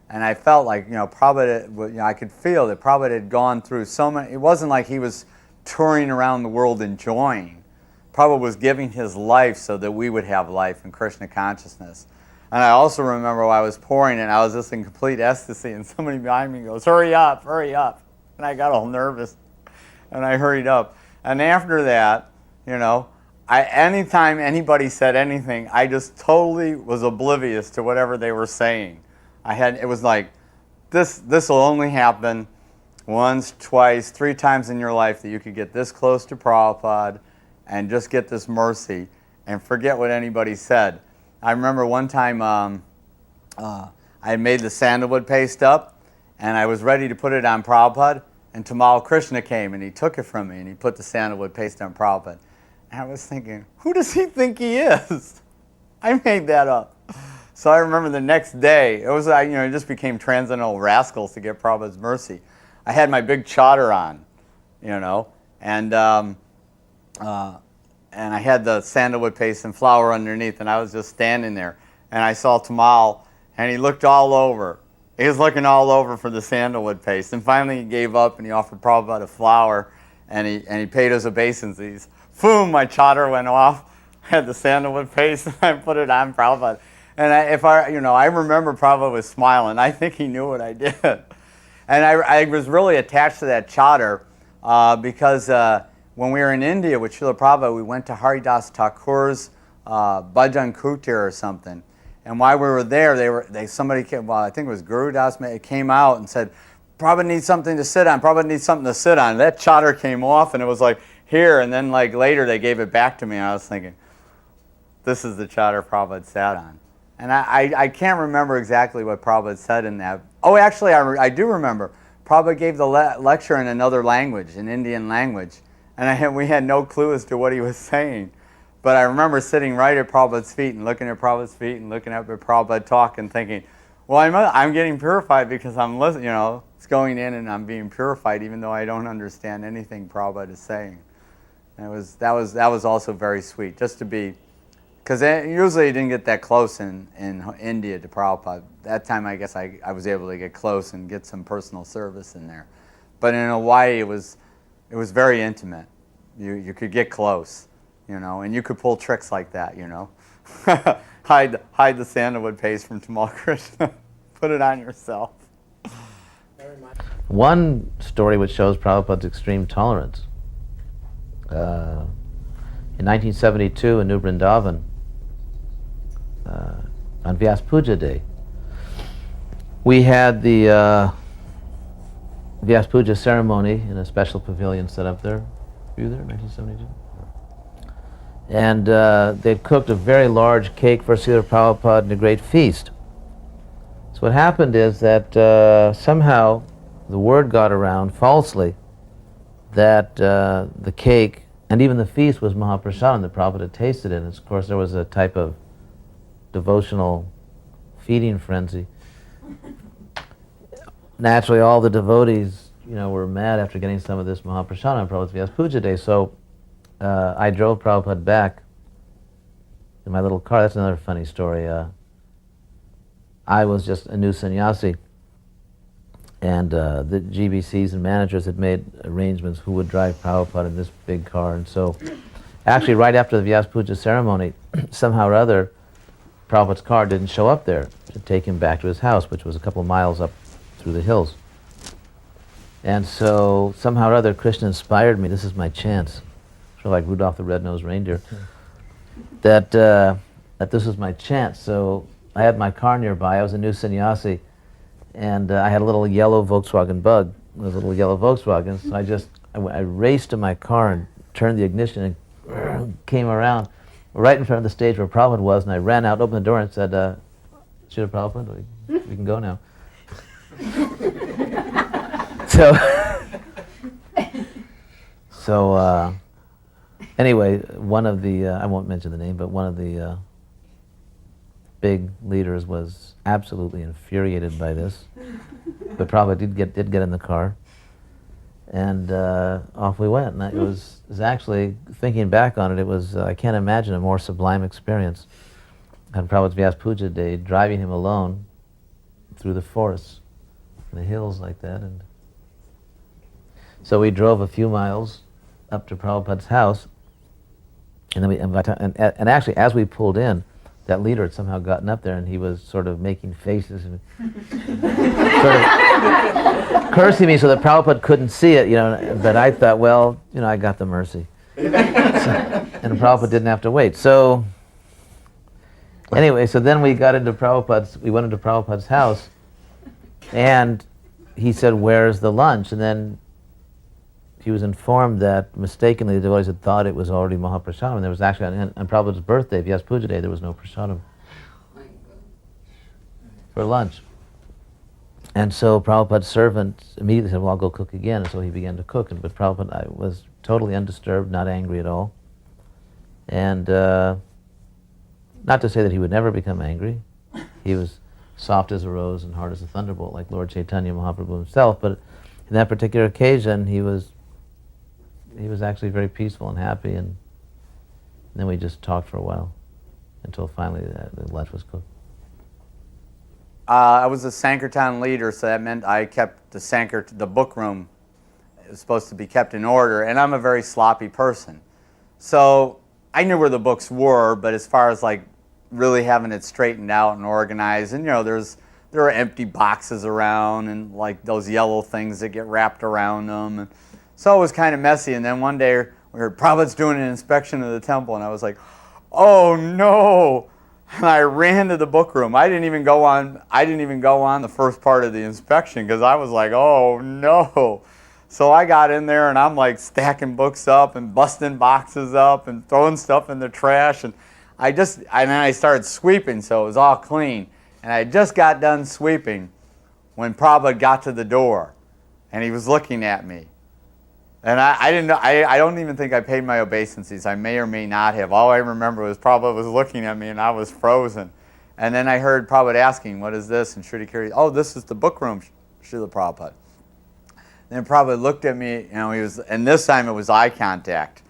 And I felt like, Prabhupada, I could feel that Prabhupada had gone through so many, it wasn't like he was touring around the world enjoying. Prabhupada was giving his life so that we would have life in Krishna consciousness. And I also remember while I was pouring and I was just in complete ecstasy, and somebody behind me goes, hurry up, hurry up. And I got all nervous, and I hurried up. And after that, anytime anybody said anything, I just totally was oblivious to whatever they were saying. It was like, this will only happen once, twice, 3 times in your life that you could get this close to Prabhupada and just get this mercy and forget what anybody said. I remember one time I had made the sandalwood paste up, and I was ready to put it on Prabhupada, and Tamal Krishna came and he took it from me and he put the sandalwood paste on Prabhupada. And I was thinking, who does he think he is? I made that up. So I remember the next day, it was it just became transcendental rascals to get Prabhupada's mercy. I had my big chadar on, and I had the sandalwood paste and flour underneath, and I was just standing there, and I saw Tamal, and he looked all over. He was looking all over for the sandalwood paste, and finally he gave up and he offered Prabhupada a flower, and he paid us obeisances. Boom! My chadar went off. I had the sandalwood paste, and I put it on Prabhupada. And I remember Prabhupada was smiling. I think he knew what I did. And I was really attached to that chadar because when we were in India with Srila Prabhupada, we went to Haridas Thakur's Bhajan Kutir or something. And while we were there, somebody came, I think it was Guru Das, came out and said, Prabhupada needs something to sit on. Prabhupada needs something to sit on. That chadar came off, and it was like, here. And then later they gave it back to me, and I was thinking, this is the chadar Prabhupada sat on. And I can't remember exactly what Prabhupada said in that. Oh, actually, I do remember. Prabhupada gave the lecture in another language, in Indian language. And we had no clue as to what he was saying. But I remember sitting right at Prabhupada's feet and looking at Prabhupada's feet and looking up at Prabhupada talk and thinking, well, I'm getting purified because I'm listening, it's going in and I'm being purified even though I don't understand anything Prabhupada is saying. And that was also very sweet, just to be, because usually you didn't get that close in India to Prabhupada. That time I guess I was able to get close and get some personal service in there. But in Hawaii it was very intimate. You could get close, and you could pull tricks like that, hide the sandalwood paste from Tamal Krishna, put it on yourself. One story which shows Prabhupada's extreme tolerance. In 1972 in New Vrindavan, on Vyas Puja Day, we had the Vyas Puja ceremony in a special pavilion set up there. Were you there in 1972? And they'd cooked a very large cake for Srila Prabhupada and a great feast. So what happened is that somehow the word got around falsely that the cake and even the feast was Mahaprasadam that Prabhupada had tasted it. And of course there was a type of devotional feeding frenzy. Naturally all the devotees were mad after getting some of this Mahaprasadam on Prabhupada's Vyas Puja Day. So I drove Prabhupada back in my little car. That's another funny story. I was just a new sannyasi, and the GBCs and managers had made arrangements who would drive Prabhupada in this big car. And so actually right after the Vyas Puja ceremony, somehow or other, Prabhupada's car didn't show up there to take him back to his house, which was a couple of miles up through the hills. And so somehow or other Krishna inspired me, this is my chance, sort of like Rudolph the Red-Nosed Reindeer, that this was my chance. So I had my car nearby, I was a new sannyasi, and I had a little yellow Volkswagen Bug, a little yellow Volkswagen, so I raced to my car and turned the ignition and came around right in front of the stage where Prabhupada was, and I ran out, opened the door and said, Srila Prabhupada, we can go now. So, anyway, one of the, I won't mention the name, but one of the big leaders was absolutely infuriated by this. But Prabhupada did get in the car, and off we went. And it was actually, thinking back on it, it was, I can't imagine a more sublime experience. On Prabhupada's Vyas Puja day, driving him alone through the forests, the hills like that. And so we drove a few miles up to Prabhupada's house, and then and actually as we pulled in, that leader had somehow gotten up there, and he was sort of making faces and sort of cursing me so that Prabhupada couldn't see it, but I thought, well, I got the mercy. And Prabhupada didn't have to wait. So anyway, so then we went into Prabhupada's house, and he said, "Where's the lunch?" And then he was informed that mistakenly the devotees had thought it was already Mahaprasadam. And there was actually, on Prabhupada's birthday, Vyas Puja day, there was no prasadam for lunch. And so Prabhupada's servant immediately said, "Well, I'll go cook again." And so he began to cook. But Prabhupada was totally undisturbed, not angry at all. And not to say that he would never become angry. He was soft as a rose and hard as a thunderbolt, like Lord Chaitanya Mahaprabhu himself. But in that particular occasion, he was actually very peaceful and happy. And then we just talked for a while until finally the lunch was cooked. I was a Sankirtan leader, so that meant I kept the book room. It was supposed to be kept in order, and I'm a very sloppy person. So I knew where the books were, but as far as like really having it straightened out and organized, and there are empty boxes around and like those yellow things that get wrapped around them. And so it was kind of messy. And then one day we heard Prabhupada's doing an inspection of the temple, and I was like, oh no. And I ran to the book room. I didn't even go on the first part of the inspection because I was like, oh no. So I got in there and I'm like stacking books up and busting boxes up and throwing stuff in the trash, and then I started sweeping, so it was all clean. And I just got done sweeping when Prabhupada got to the door, and he was looking at me. And I didn't know. I don't even think I paid my obeisances. I may or may not have. All I remember was Prabhupada was looking at me, and I was frozen. And then I heard Prabhupada asking, "What is this?" And Shruti Kiri, "Oh, this is the book room, Srila Prabhupada." Then Prabhupada looked at me. And this time it was eye contact,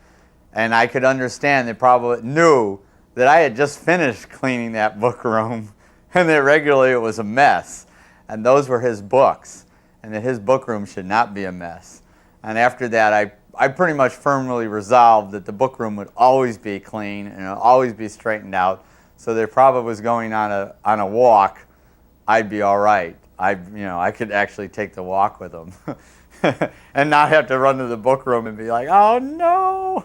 and I could understand that Prabhupada knew that I had just finished cleaning that book room, and that regularly it was a mess, and those were his books, and that his book room should not be a mess. And after that, I pretty much firmly resolved that the book room would always be clean and it would always be straightened out, so that if Prabhupada was going on a walk, I'd be all right. I could actually take the walk with him and not have to run to the book room and be like, oh no.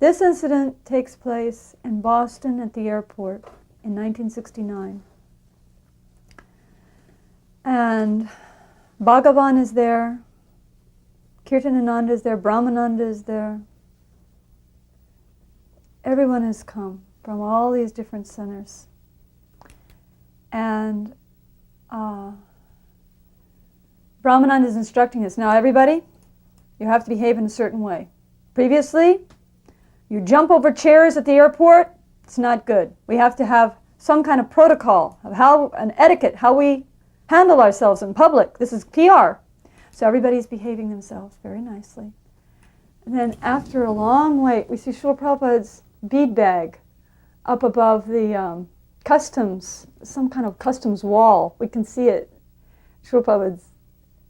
This incident takes place in Boston at the airport in 1969. And Bhagavan is there, Hrdayananda is there, Brahmananda is there. Everyone has come from all these different centers. And Brahmananda is instructing us, now everybody, you have to behave in a certain way. Previously, you jump over chairs at the airport, it's not good. We have to have some kind of protocol of an etiquette, how we handle ourselves in public. This is PR. So everybody's behaving themselves very nicely. And then after a long wait, we see Srila Prabhupada's bead bag up above the customs, some kind of customs wall. We can see it. Srila Prabhupada's.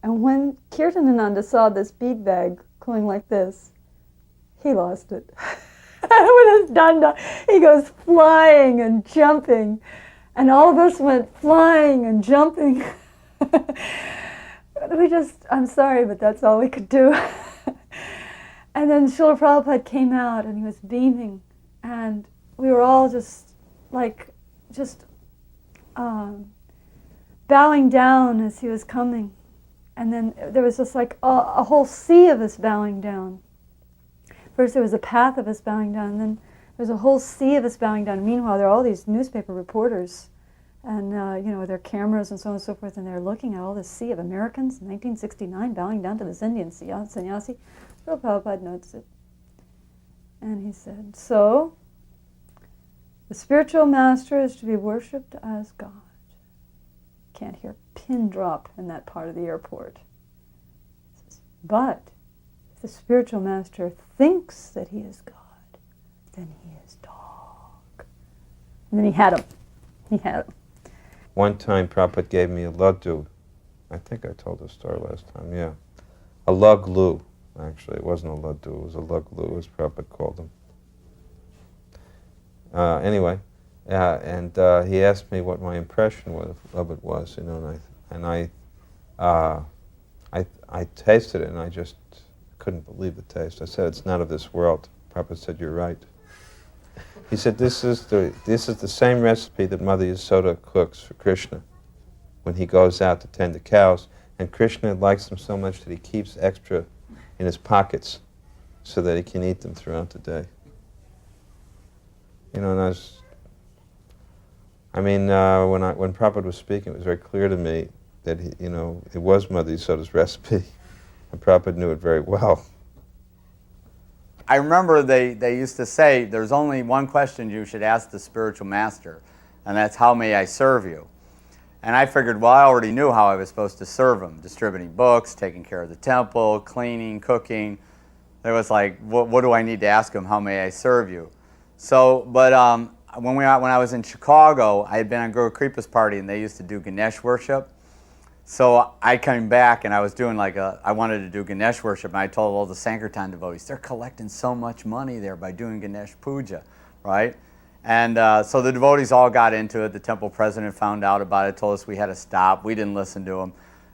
And when Hrdayananda saw this bead bag going like this, he lost it. With his danda, he goes flying and jumping. And all of us went flying and jumping. I'm sorry, but that's all we could do. And then Srila Prabhupada came out and he was beaming. And we were all just bowing down as he was coming. And then there was just like a whole sea of us bowing down. First there was a path of us bowing down, and then There's a whole sea of us bowing down. Meanwhile, there are all these newspaper reporters and, with their cameras and so on and so forth, and they're looking at all this sea of Americans in 1969 bowing down to this Indian sannyasi. So Prabhupada notes it. And he said, so, the spiritual master is to be worshipped as God. Can't hear a pin drop in that part of the airport. But if the spiritual master thinks that he is God, then he is dog. And then he had him. He had him. One time Prabhupada gave me a laddu. I think I told the story last time, yeah. A luglu, actually. It wasn't a laddu, it was a luglu, as Prabhupada called them. Anyway, and he asked me what my impression of it was, and I tasted it, and I just couldn't believe the taste. I said, it's not of this world. Prabhupada said, you're right. He said, this is the same recipe that Mother Yasoda cooks for Krishna when he goes out to tend the cows, and Krishna likes them so much that he keeps extra in his pockets so that he can eat them throughout the day. And when Prabhupada was speaking, it was very clear to me that it was Mother Yasoda's recipe, and Prabhupada knew it very well. I remember they used to say, there's only one question you should ask the spiritual master, and that's, how may I serve you? And I figured, well, I already knew how I was supposed to serve him, distributing books, taking care of the temple, cleaning, cooking. It was like, what do I need to ask him? How may I serve you? So, but when I was in Chicago, I had been on Guru Kripa's party, and they used to do Ganesh worship. So I came back, and I was doing I wanted to do Ganesh worship, and I told all the Sankirtan devotees, they're collecting so much money there by doing Ganesh puja, right? And so the devotees all got into it. The temple president found out about it, told us we had to stop. We didn't listen to him.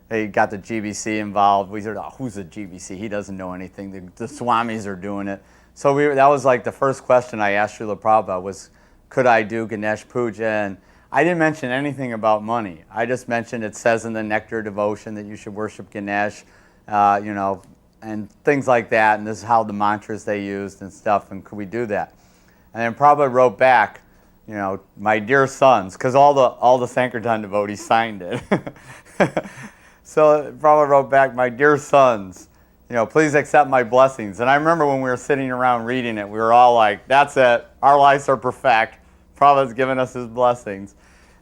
They got the GBC involved. We said, oh, who's the GBC? He doesn't know anything. The Swamis are doing it. So that was like the first question I asked Srila Prabhupada was, could I do Ganesh puja? And I didn't mention anything about money. I just mentioned it says in the Nectar Devotion that you should worship Ganesh, and things like that. And this is how the mantras they used and stuff, and could we do that? And then Prabhupada wrote back, my dear sons, because all the Sankirtan devotees signed it. So Prabhupada wrote back, my dear sons, please accept my blessings. And I remember when we were sitting around reading it, we were all like, that's it, our lives are perfect. Prabhupada's given us his blessings.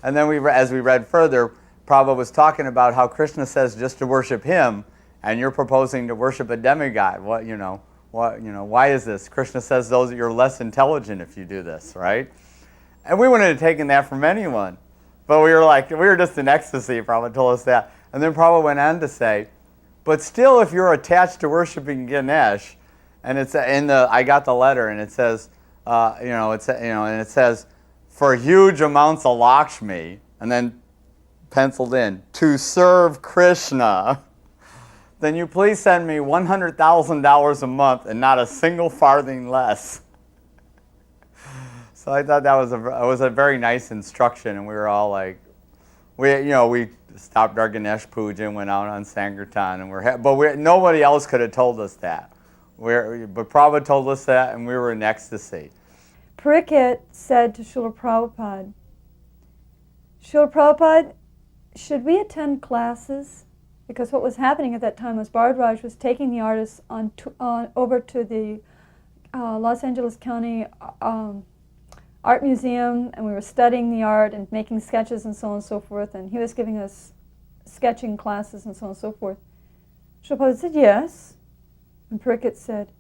And then as we read further, Prabhupada was talking about how Krishna says just to worship him, and you're proposing to worship a demigod. Why is this? Krishna says you're less intelligent if you do this, right? And we wouldn't have taken that from anyone. But we were just in ecstasy. Prabhupada told us that. And then Prabhupada went on to say, but still, if you're attached to worshiping Ganesh, and it's I got the letter, and it says, and it says, for huge amounts of Lakshmi, and then penciled in, to serve Krishna, then you please send me $100,000 a month and not a single farthing less. So I thought that was a very nice instruction, and we were all like, we stopped our Ganesh puja and went out on Sankirtan, and nobody else could have told us that. But Prabhupada told us that, and we were in ecstasy. Pariksit said to Srila Prabhupada, Srila Prabhupada, should we attend classes? Because what was happening at that time was Bharadwaj was taking the artists over to the Los Angeles County Art Museum, and we were studying the art and making sketches and so on and so forth, and he was giving us sketching classes and so on and so forth. Srila Prabhupada said, yes. And Pariksit said,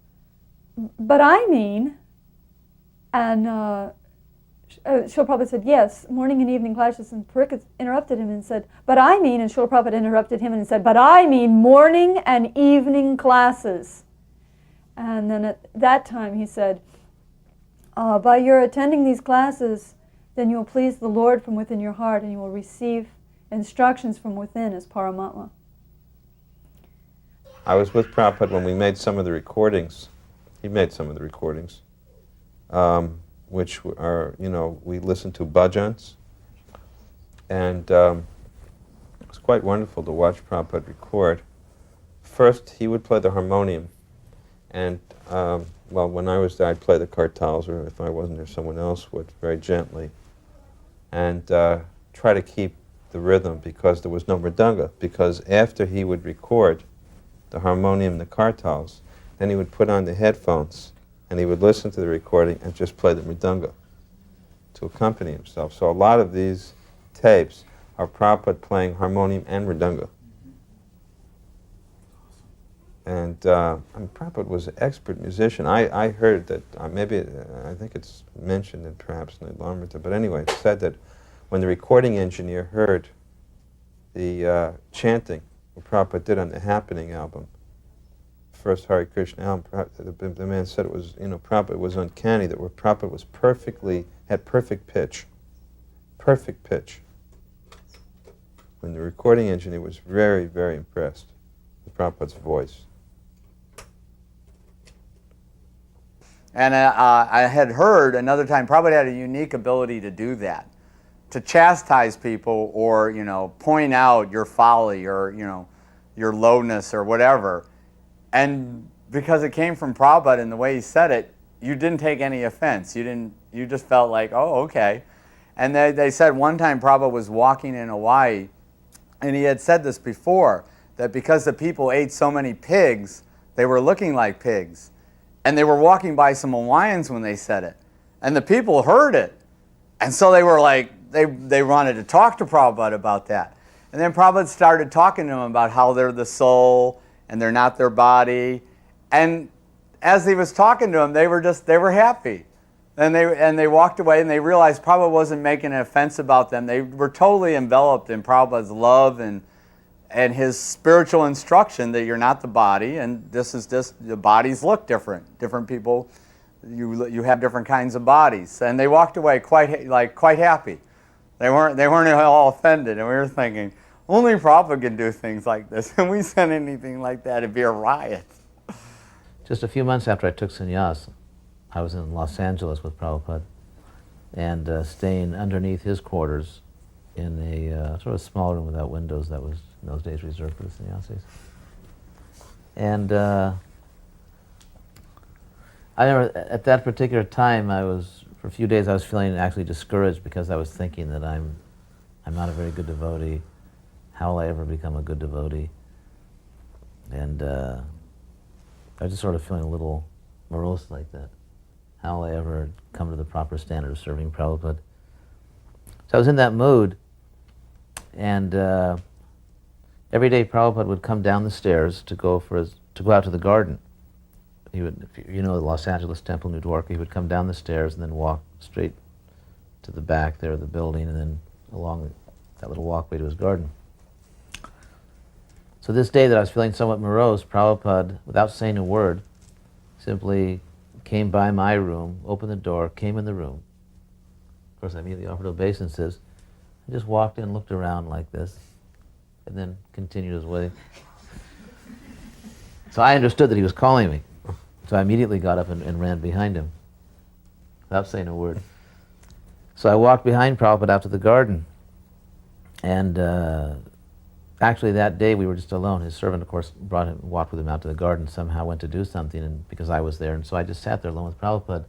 but I mean, and Srila Prabhupada said, yes, morning and evening classes, and Pariksit interrupted him and said, but I mean, and Srila Prabhupada interrupted him and said, but I mean morning and evening classes. And then at that time he said, by your attending these classes, then you will please the Lord from within your heart, and you will receive instructions from within as Paramatma. I was with Prabhupada when we made some of the recordings. He made some of the recordings, which are, we listened to bhajans. And it was quite wonderful to watch Prabhupada record. First, he would play the harmonium. And well, when I was there, I'd play the kartals, or if I wasn't there, someone else would, very gently, and try to keep the rhythm, because there was no mridanga. Because after he would record the harmonium and the kartals, then he would put on the headphones and he would listen to the recording and just play the mridanga to accompany himself. So a lot of these tapes are Prabhupada playing harmonium and mridanga. And Prabhupada was an expert musician. I heard that, I think it's mentioned in perhaps in the Lamrita, but anyway, it's said that when the recording engineer heard the chanting that Prabhupada did on the Happening album, first Hare Krishna album, the man said it was, Prabhupada was uncanny, that where Prabhupada was had perfect pitch. Perfect pitch. When the recording engineer was very, very impressed with Prabhupada's voice. And I had heard another time, Prabhupada had a unique ability to do that, to chastise people or, point out your folly or, your lowness or whatever. And because it came from Prabhupada and the way he said it, you didn't take any offense. You just felt like, oh, okay. And they said one time Prabhupada was walking in Hawaii, and he had said this before, that because the people ate so many pigs, they were looking like pigs. And they were walking by some Hawaiians when they said it. And the people heard it. And so they were like, they wanted to talk to Prabhupada about that. And then Prabhupada started talking to them about how they're the soul and they're not their body. And as he was talking to them, they were happy. And they walked away and they realized Prabhupada wasn't making an offense about them. They were totally enveloped in Prabhupada's love and his spiritual instruction that you're not the body, and the bodies look different. Different people, you have different kinds of bodies. And they walked away quite happy. They weren't all offended, and we were thinking, only Prabhupada can do things like this. And we said anything like that, it'd be a riot. Just a few months after I took sannyas, I was in Los Angeles with Prabhupada and staying underneath his quarters in a sort of small room without windows that was in those days reserved for the sannyasis. And I remember at that particular time, for a few days I was feeling actually discouraged because I was thinking that I'm not a very good devotee. How will I ever become a good devotee? And I was just sort of feeling a little morose like that. How will I ever come to the proper standard of serving Prabhupada? So I was in that mood, and every day Prabhupada would come down the stairs to go out to the garden. He would, the Los Angeles Temple, New Dwarka, he would come down the stairs and then walk straight to the back there of the building and then along that little walkway to his garden. So this day that I was feeling somewhat morose, Prabhupada, without saying a word, simply came by my room, opened the door, came in the room. Of course, I immediately offered obeisances. I just walked in, looked around like this, and then continued his way. So I understood that he was calling me. So I immediately got up and ran behind him, without saying a word. So I walked behind Prabhupada out to the garden. And actually that day we were just alone. His servant, of course, walked with him out to the garden, somehow went to do something, and because I was there. And so I just sat there alone with Prabhupada.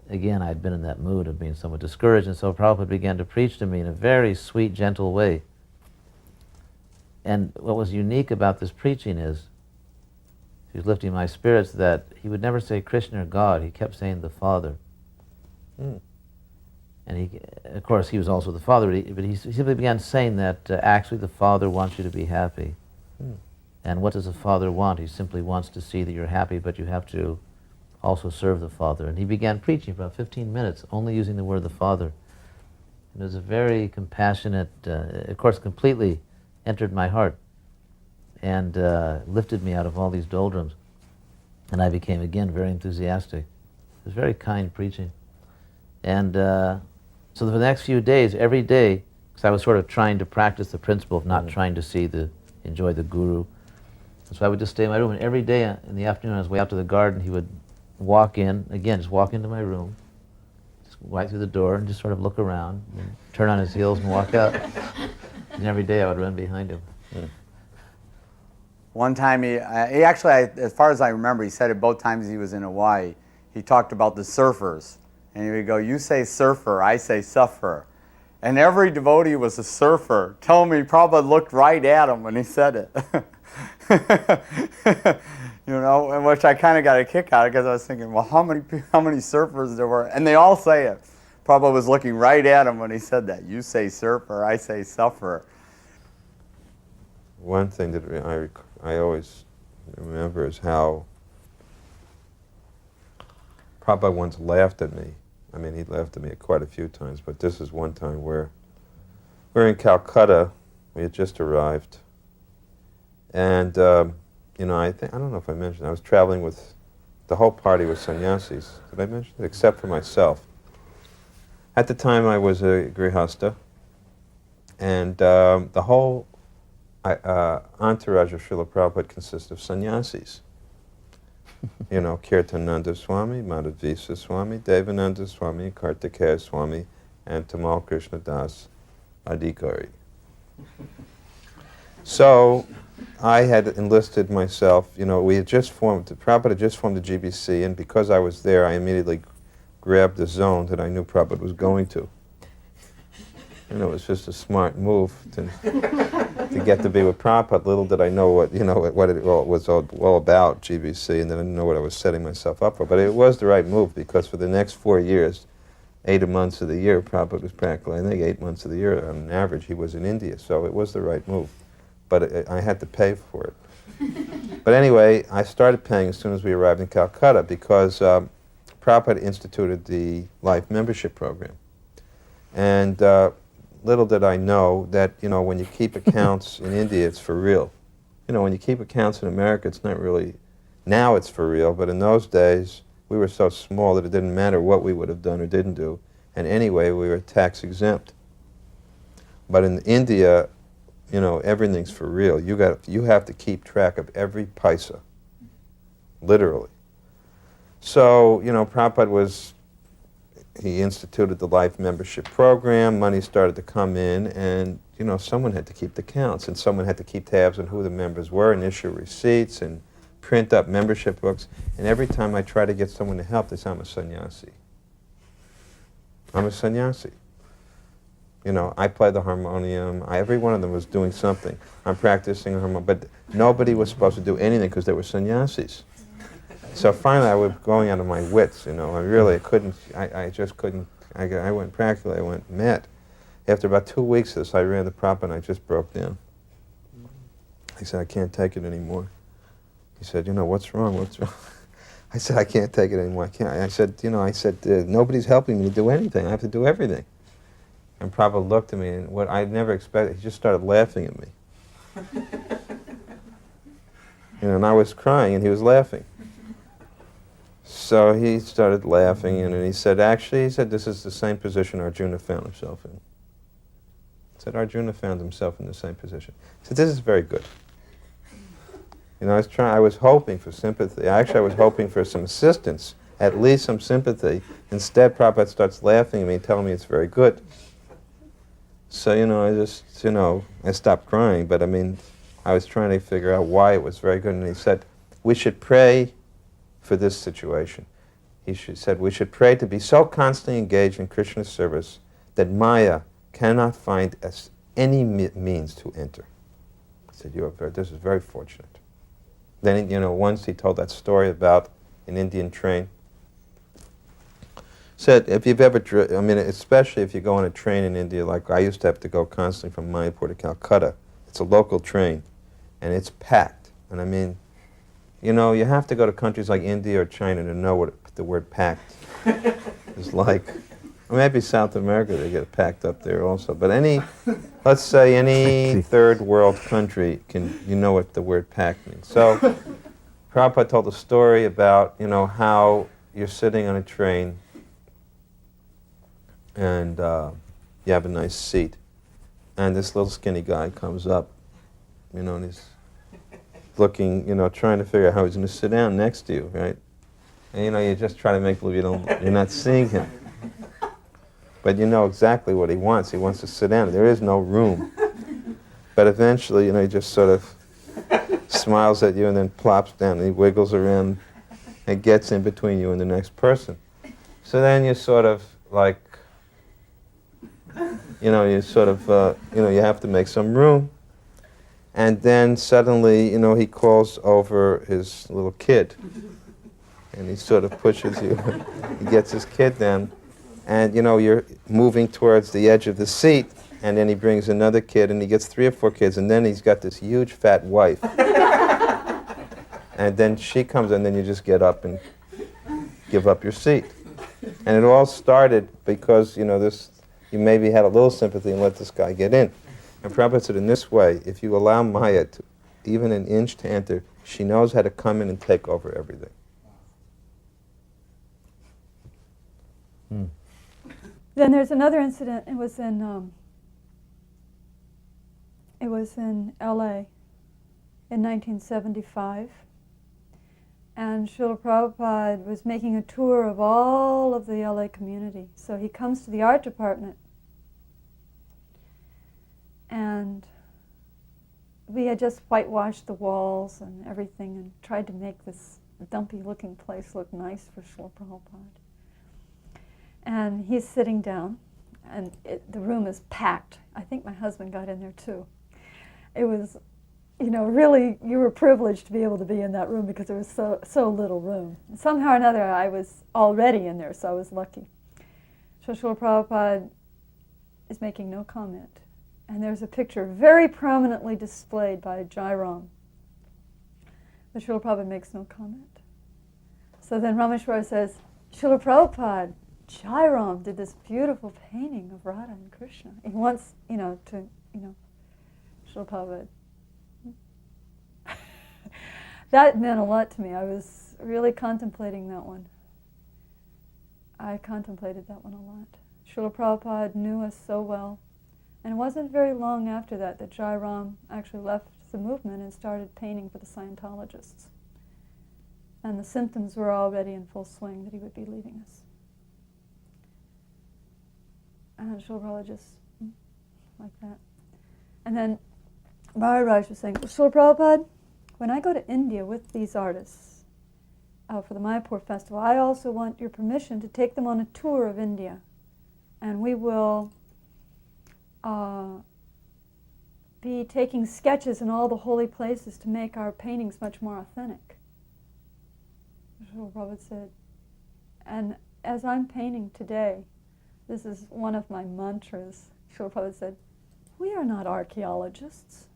Again, I had been in that mood of being somewhat discouraged, and so Prabhupada began to preach to me in a very sweet, gentle way. And what was unique about this preaching is, he was lifting my spirits, that he would never say Krishna or God, he kept saying the Father. And of course, he was also the Father, but he simply began saying that actually the Father wants you to be happy. And what does a father want? He simply wants to see that you're happy, but you have to also serve the Father. And he began preaching for about 15 minutes, only using the word the Father. And it was a very compassionate, of course, completely entered my heart and lifted me out of all these doldrums. And I became, again, very enthusiastic. It was very kind preaching. And so for the next few days, every day, because I was sort of trying to practice the principle of not trying to enjoy the guru. So I would just stay in my room, and every day in the afternoon, on his way out to the garden, he would walk in, again, just walk into my room, just right through the door, and just sort of look around, and turn on his heels and walk out. And every day I would run behind him. One time he actually, as far as I remember, he said it both times he was in Hawaii. He talked about the surfers. And he would go, you say surfer, I say sufferer. And every devotee was a surfer. Tell me, Prabhupada looked right at him when he said it. You know, and which I kind of got a kick out of because I was thinking, well, how many surfers there were? And they all say it. Prabhupada was looking right at him when he said that. You say surfer, I say sufferer. One thing that I always remember is how Prabhupada once laughed at me. I mean, he laughed at me quite a few times, but this is one time where we're in Calcutta. We had just arrived. And, you know, I don't know if I mentioned, I was traveling with, the whole party was sannyasis. Did I mention it? Except for myself. At the time, I was a grihasta, and the whole entourage of Srila Prabhupada consists of sannyasis. You know, Hrdayananda Swami, Madhavisa Swami, Devananda Swami, Kartikeya Swami, and Tamal Krishna Das Adhikari. So I had enlisted myself, you know, Prabhupada had just formed the GBC, and because I was there, I immediately grabbed the zone that I knew Prabhupada was going to. And it was just a smart move to get to be with Prabhupada. Little did I know what it was all about, GBC, and then I didn't know what I was setting myself up for. But it was the right move, because for the next 4 years, 8 months of the year, Prabhupada was practically, I think 8 months of the year, on average, he was in India. So it was the right move. But I had to pay for it. But anyway, I started paying as soon as we arrived in Calcutta, because Prabhupada instituted the Life Membership Program. And little did I know that, you know, when you keep accounts in India, it's for real. You know, when you keep accounts in America, it's not really, now it's for real, but in those days, we were so small that it didn't matter what we would have done or didn't do. And anyway, we were tax exempt. But in India, you know, everything's for real. You have to keep track of every paisa, literally. So, you know, Prabhupada he instituted the Life Membership Program, money started to come in, and, you know, someone had to keep the counts, and someone had to keep tabs on who the members were, and issue receipts, and print up membership books. And every time I try to get someone to help, they say, I'm a sannyasi. I'm a sannyasi. You know, I play the harmonium. Every one of them was doing something. I'm practicing harmonium, but nobody was supposed to do anything because they were sannyasis. So finally, I was going out of my wits, you know. I just couldn't, I went mad. After about 2 weeks of this, I ran to Prabhupada and I just broke down. I said, I can't take it anymore. He said, you know, what's wrong? I said, I can't take it anymore. I said, nobody's helping me to do anything. I have to do everything. And Prabhupada looked at me, and what I never expected, he just started laughing at me. You know, and I was crying and he was laughing. So he started laughing, and he said, this is the same position Arjuna found himself in. He said, Arjuna found himself in the same position. He said, this is very good. You know, I was hoping for sympathy. Actually, I was hoping for some assistance, at least some sympathy. Instead, Prabhupada starts laughing at me, telling me it's very good. So, you know, I stopped crying, but I mean, I was trying to figure out why it was very good. And he said, we should pray for this situation. He said, we should pray to be so constantly engaged in Krishna's service that Maya cannot find any means to enter. I said, this is very fortunate. Then, you know, once he told that story about an Indian train. Said, if you've ever, especially if you go on a train in India, like I used to have to go constantly from Mayapur to Calcutta. It's a local train, and it's packed. And I mean, you know, you have to go to countries like India or China to know what the word packed is like. Or maybe South America, they get packed up there also. But let's say any third world country, you know what the word packed means. So Prabhupada told a story about, you know, how you're sitting on a train and you have a nice seat. And this little skinny guy comes up, you know, and he's looking, you know, trying to figure out how he's going to sit down next to you, right? And, you know, you just try to make believe you're not seeing him. But you know exactly what he wants. He wants to sit down. There is no room. But eventually, you know, he just sort of smiles at you and then plops down. And he wiggles around and gets in between you and the next person. So then you sort of like, you know, you sort of, you have to make some room. And then suddenly, he calls over his little kid. And he sort of pushes you. He gets his kid down. And, you're moving towards the edge of the seat. And then he brings another kid, and he gets 3 or 4 kids. And then he's got this huge fat wife. And then she comes, and then you just get up and give up your seat. And it all started because, you maybe had a little sympathy and let this guy get in. And Prabhupada said, in this way, if you allow Maya to even an inch to enter, she knows how to come in and take over everything. Then there's another incident. It was in L.A. in 1975. And Srila Prabhupada was making a tour of all of the LA community. So he comes to the art department. And we had just whitewashed the walls and everything and tried to make this dumpy-looking place look nice for Srila Prabhupada. And he's sitting down, and the room is packed. I think my husband got in there too. It was, really, you were privileged to be able to be in that room because there was so little room. And somehow or another, I was already in there, so I was lucky. So Srila Prabhupada is making no comment. And there's a picture very prominently displayed by Jairam. But Srila Prabhupada makes no comment. So then Rameshwara says, Srila Prabhupada, Jairam did this beautiful painting of Radha and Krishna. He wants, Srila Prabhupada. That meant a lot to me. I was really contemplating that one. I contemplated that one a lot. Srila Prabhupada knew us so well. And it wasn't very long after that Jairam actually left the movement and started painting for the Scientologists. And the symptoms were already in full swing that he would be leaving us. And Srila Prabhupada just like that. And then Maharaj was saying, Srila Prabhupada, when I go to India with these artists for the Mayapur festival, I also want your permission to take them on a tour of India. And we will be taking sketches in all the holy places to make our paintings much more authentic. Srila Prabhupada said, and as I'm painting today, this is one of my mantras. Srila Prabhupada said, we are not archaeologists.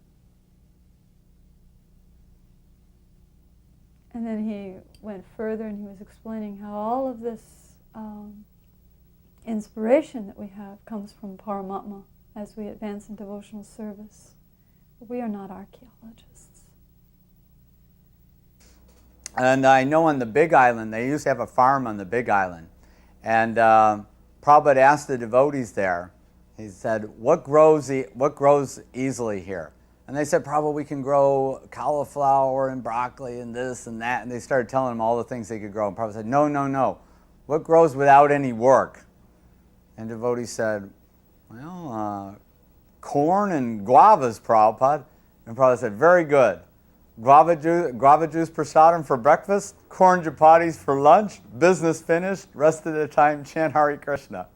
And then he went further and he was explaining how all of this inspiration that we have comes from Paramatma as we advance in devotional service. We are not archaeologists. And I know on the Big Island, they used to have a farm on the Big Island. And Prabhupada asked the devotees there, he said, what grows easily here? And they said, Prabhupada, we can grow cauliflower and broccoli and this and that. And they started telling him all the things they could grow. And Prabhupada said, no. What grows without any work? And devotees said, well, corn and guavas, Prabhupada. And Prabhupada said, very good. Guava juice prasadam for breakfast, corn chapatis for lunch, business finished, rest of the time chant Hare Krishna.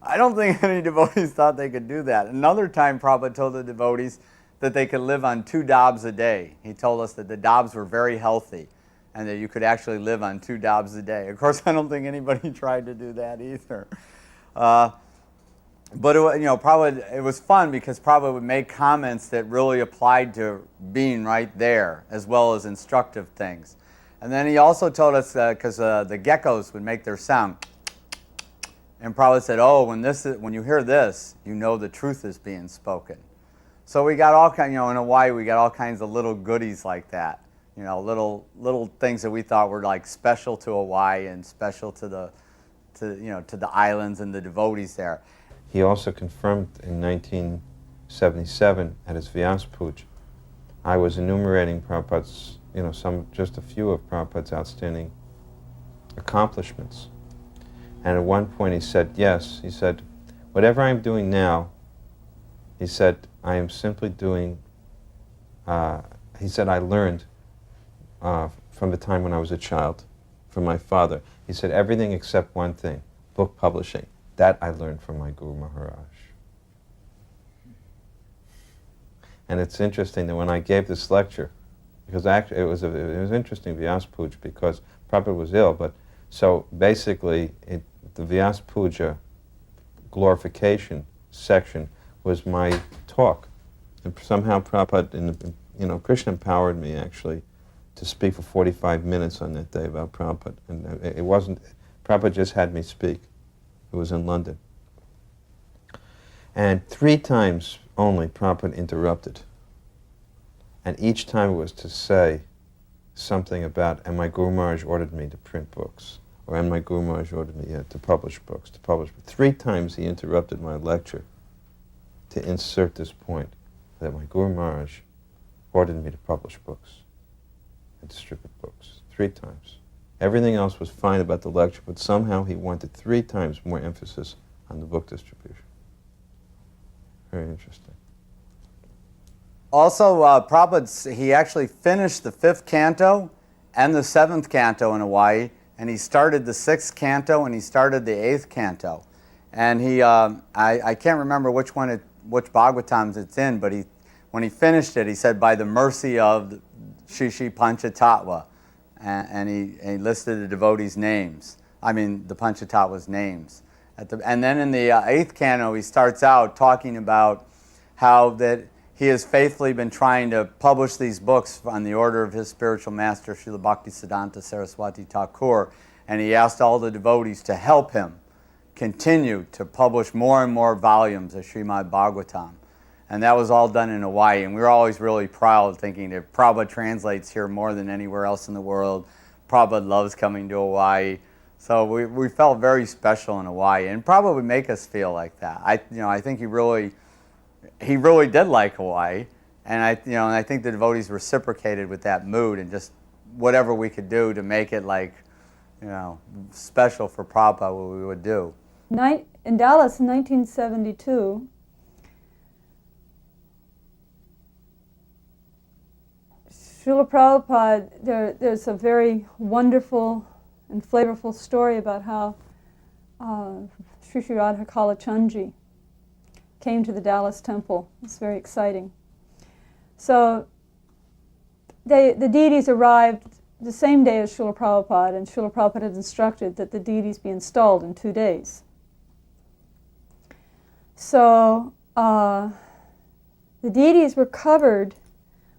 I don't think any devotees thought they could do that. Another time Prabhupada told the devotees that they could live on 2 dabs a day. He told us that the dabs were very healthy and that you could actually live on 2 dabs a day. Of course, I don't think anybody tried to do that either. But Prabhupada, it was fun because Prabhupada would make comments that really applied to being right there, as well as instructive things. And then he also told us, because the geckos would make their sound, and Prabhupada said, oh, when you hear this, you know the truth is being spoken. So we got all kinds, in Hawaii, we got all kinds of little goodies like that. Little things that we thought were like special to Hawaii and special to the islands and the devotees there. He also confirmed in 1977 at his Vyas Puja, I was enumerating Prabhupada's, just a few of Prabhupada's outstanding accomplishments. And at one point he said, yes, he said, whatever I'm doing now, he said, I am simply doing he said, I learned from the time when I was a child, from my father. He said, everything except one thing, book publishing. That I learned from my Guru Maharaj. And it's interesting that when I gave this lecture, because actually it was interesting, Vyas Puja, because Prabhupada was ill, but so basically the Vyas Puja glorification section was my talk. And somehow Prabhupada, Krishna empowered me actually to speak for 45 minutes on that day about Prabhupada. And it wasn't, Prabhupada just had me speak. It was in London. And 3 times only Prabhupada interrupted. And each time it was to say something about, and my Guru Maharaj ordered me to print books, or and my Guru Maharaj ordered me to publish books, 3 times he interrupted my lecture to insert this point, that my Guru Maharaj ordered me to publish books and distribute books. 3 times. Everything else was fine about the lecture, but somehow he wanted 3 times more emphasis on the book distribution. Very interesting. Also, Prabhupada, he actually finished the 5th canto and the 7th canto in Hawaii, and he started the 6th canto and he started the 8th canto. And he, I can't remember which Bhagavatams it's in, but when he finished it, he said, by the mercy of Shishi Panchatattva, and he listed the devotees' names. I mean, the Panchatattva's names. And then in the 8th canto, he starts out talking about how that he has faithfully been trying to publish these books on the order of his spiritual master, Srila Bhaktisiddhanta Saraswati Thakur, and he asked all the devotees to help him continue to publish more and more volumes of Srimad Bhagavatam. And that was all done in Hawaii, and we were always really proud, thinking that Prabhupada translates here more than anywhere else in the world. Prabhupada loves coming to Hawaii. So we felt very special in Hawaii, and Prabhupada would make us feel like that. I think he really did like Hawaii, and I think the devotees reciprocated with that mood, and just whatever we could do to make it special for Prabhupada, what we would do. In Dallas in 1972, Srila Prabhupada, there's a very wonderful and flavorful story about how Sri Sri Radha Kalachandji came to the Dallas temple. It's very exciting. So the deities arrived the same day as Srila Prabhupada, and Srila Prabhupada had instructed that the deities be installed in 2 days. So the deities were covered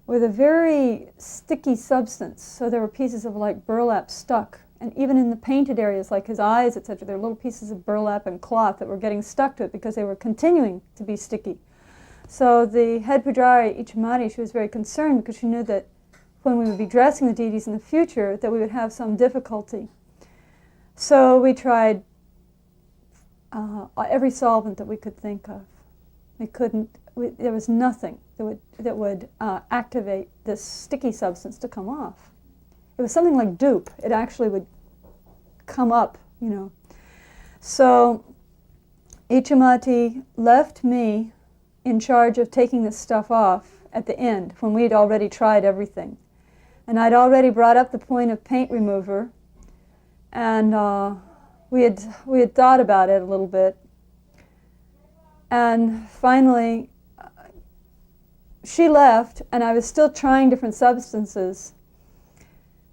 with a very sticky substance. So there were pieces of burlap stuck. And even in the painted areas, like his eyes, etc., there were little pieces of burlap and cloth that were getting stuck to it because they were continuing to be sticky. So the head pujari, Ichamati, she was very concerned because she knew that when we would be dressing the deities in the future, that we would have some difficulty. So we tried every solvent that we could think of. There was nothing that would activate this sticky substance to come off. It was something like dupe. It actually would come up, So Ichamati left me in charge of taking this stuff off at the end, when we had already tried everything. And I'd already brought up the point of paint remover, and we had thought about it a little bit. And finally, she left, and I was still trying different substances.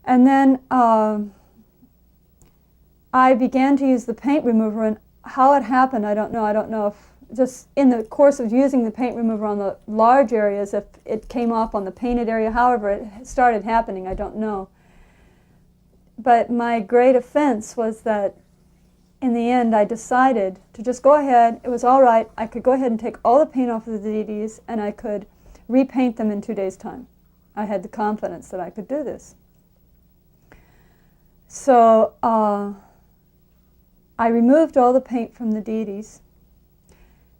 And then I began to use the paint remover, and how it happened, I don't know. I don't know if just in the course of using the paint remover on the large areas, if it came off on the painted area, however it started happening, I don't know. But my great offense was that in the end I decided to just go ahead. It was all right. I could go ahead and take all the paint off of the deities, and I could repaint them in 2 days' time. I had the confidence that I could do this. So I removed all the paint from the deities,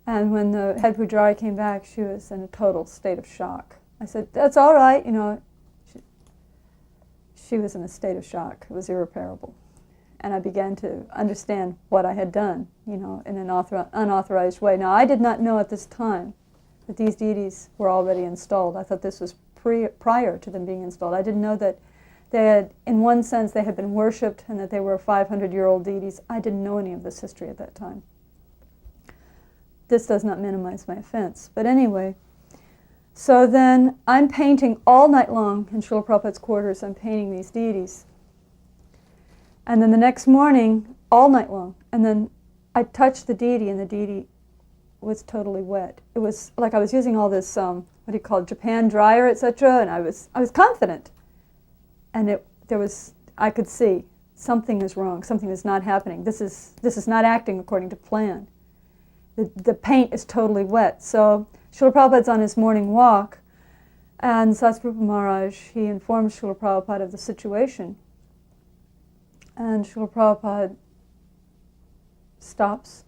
and when the head pujari came back, she was in a total state of shock. I said, that's all right, She was in a state of shock. It was irreparable. And I began to understand what I had done, in an unauthorized way. Now, I did not know at this time that these deities were already installed. I thought this was prior to them being installed. I didn't know that they had, in one sense, they had been worshipped and that they were 500-year-old deities. I didn't know any of this history at that time. This does not minimize my offense. But anyway, so then I'm painting all night long in Srila Prabhupada's quarters. I'm painting these deities. And then the next morning, all night long, and then I touched the deity, and the deity was totally wet. It was like I was using all this, what do you call it, Japan dryer, etc., and I was confident. And I could see something is wrong, something is not happening. This is not acting according to plan. The paint is totally wet. So Srila Prabhupada's on his morning walk, and Satsvarupa Maharaj, he informed Srila Prabhupada of the situation. And Srila Prabhupada stops,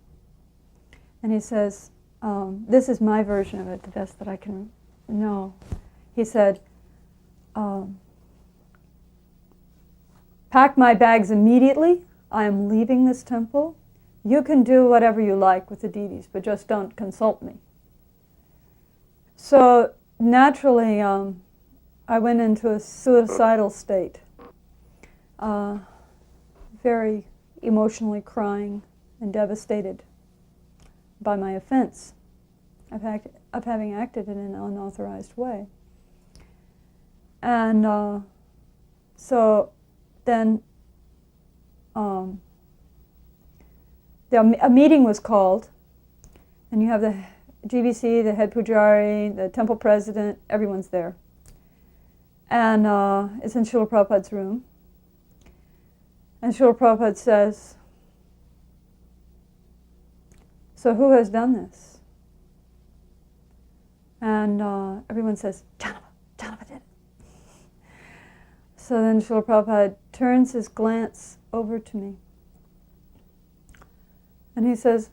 and he says, this is my version of it, the best that I can know. He said, pack my bags immediately. I am leaving this temple. You can do whatever you like with the deities, but just don't consult me. So naturally, I went into a suicidal state, very emotionally crying and devastated by my offense of having acted in an unauthorized way. And so then a meeting was called, and you have the GBC, the head pujari, the temple president, everyone's there. And it's in Srila Prabhupada's room. And Srila Prabhupada says, so who has done this? And everyone says, Jahnava did it. So then Srila Prabhupada turns his glance over to me. And he says,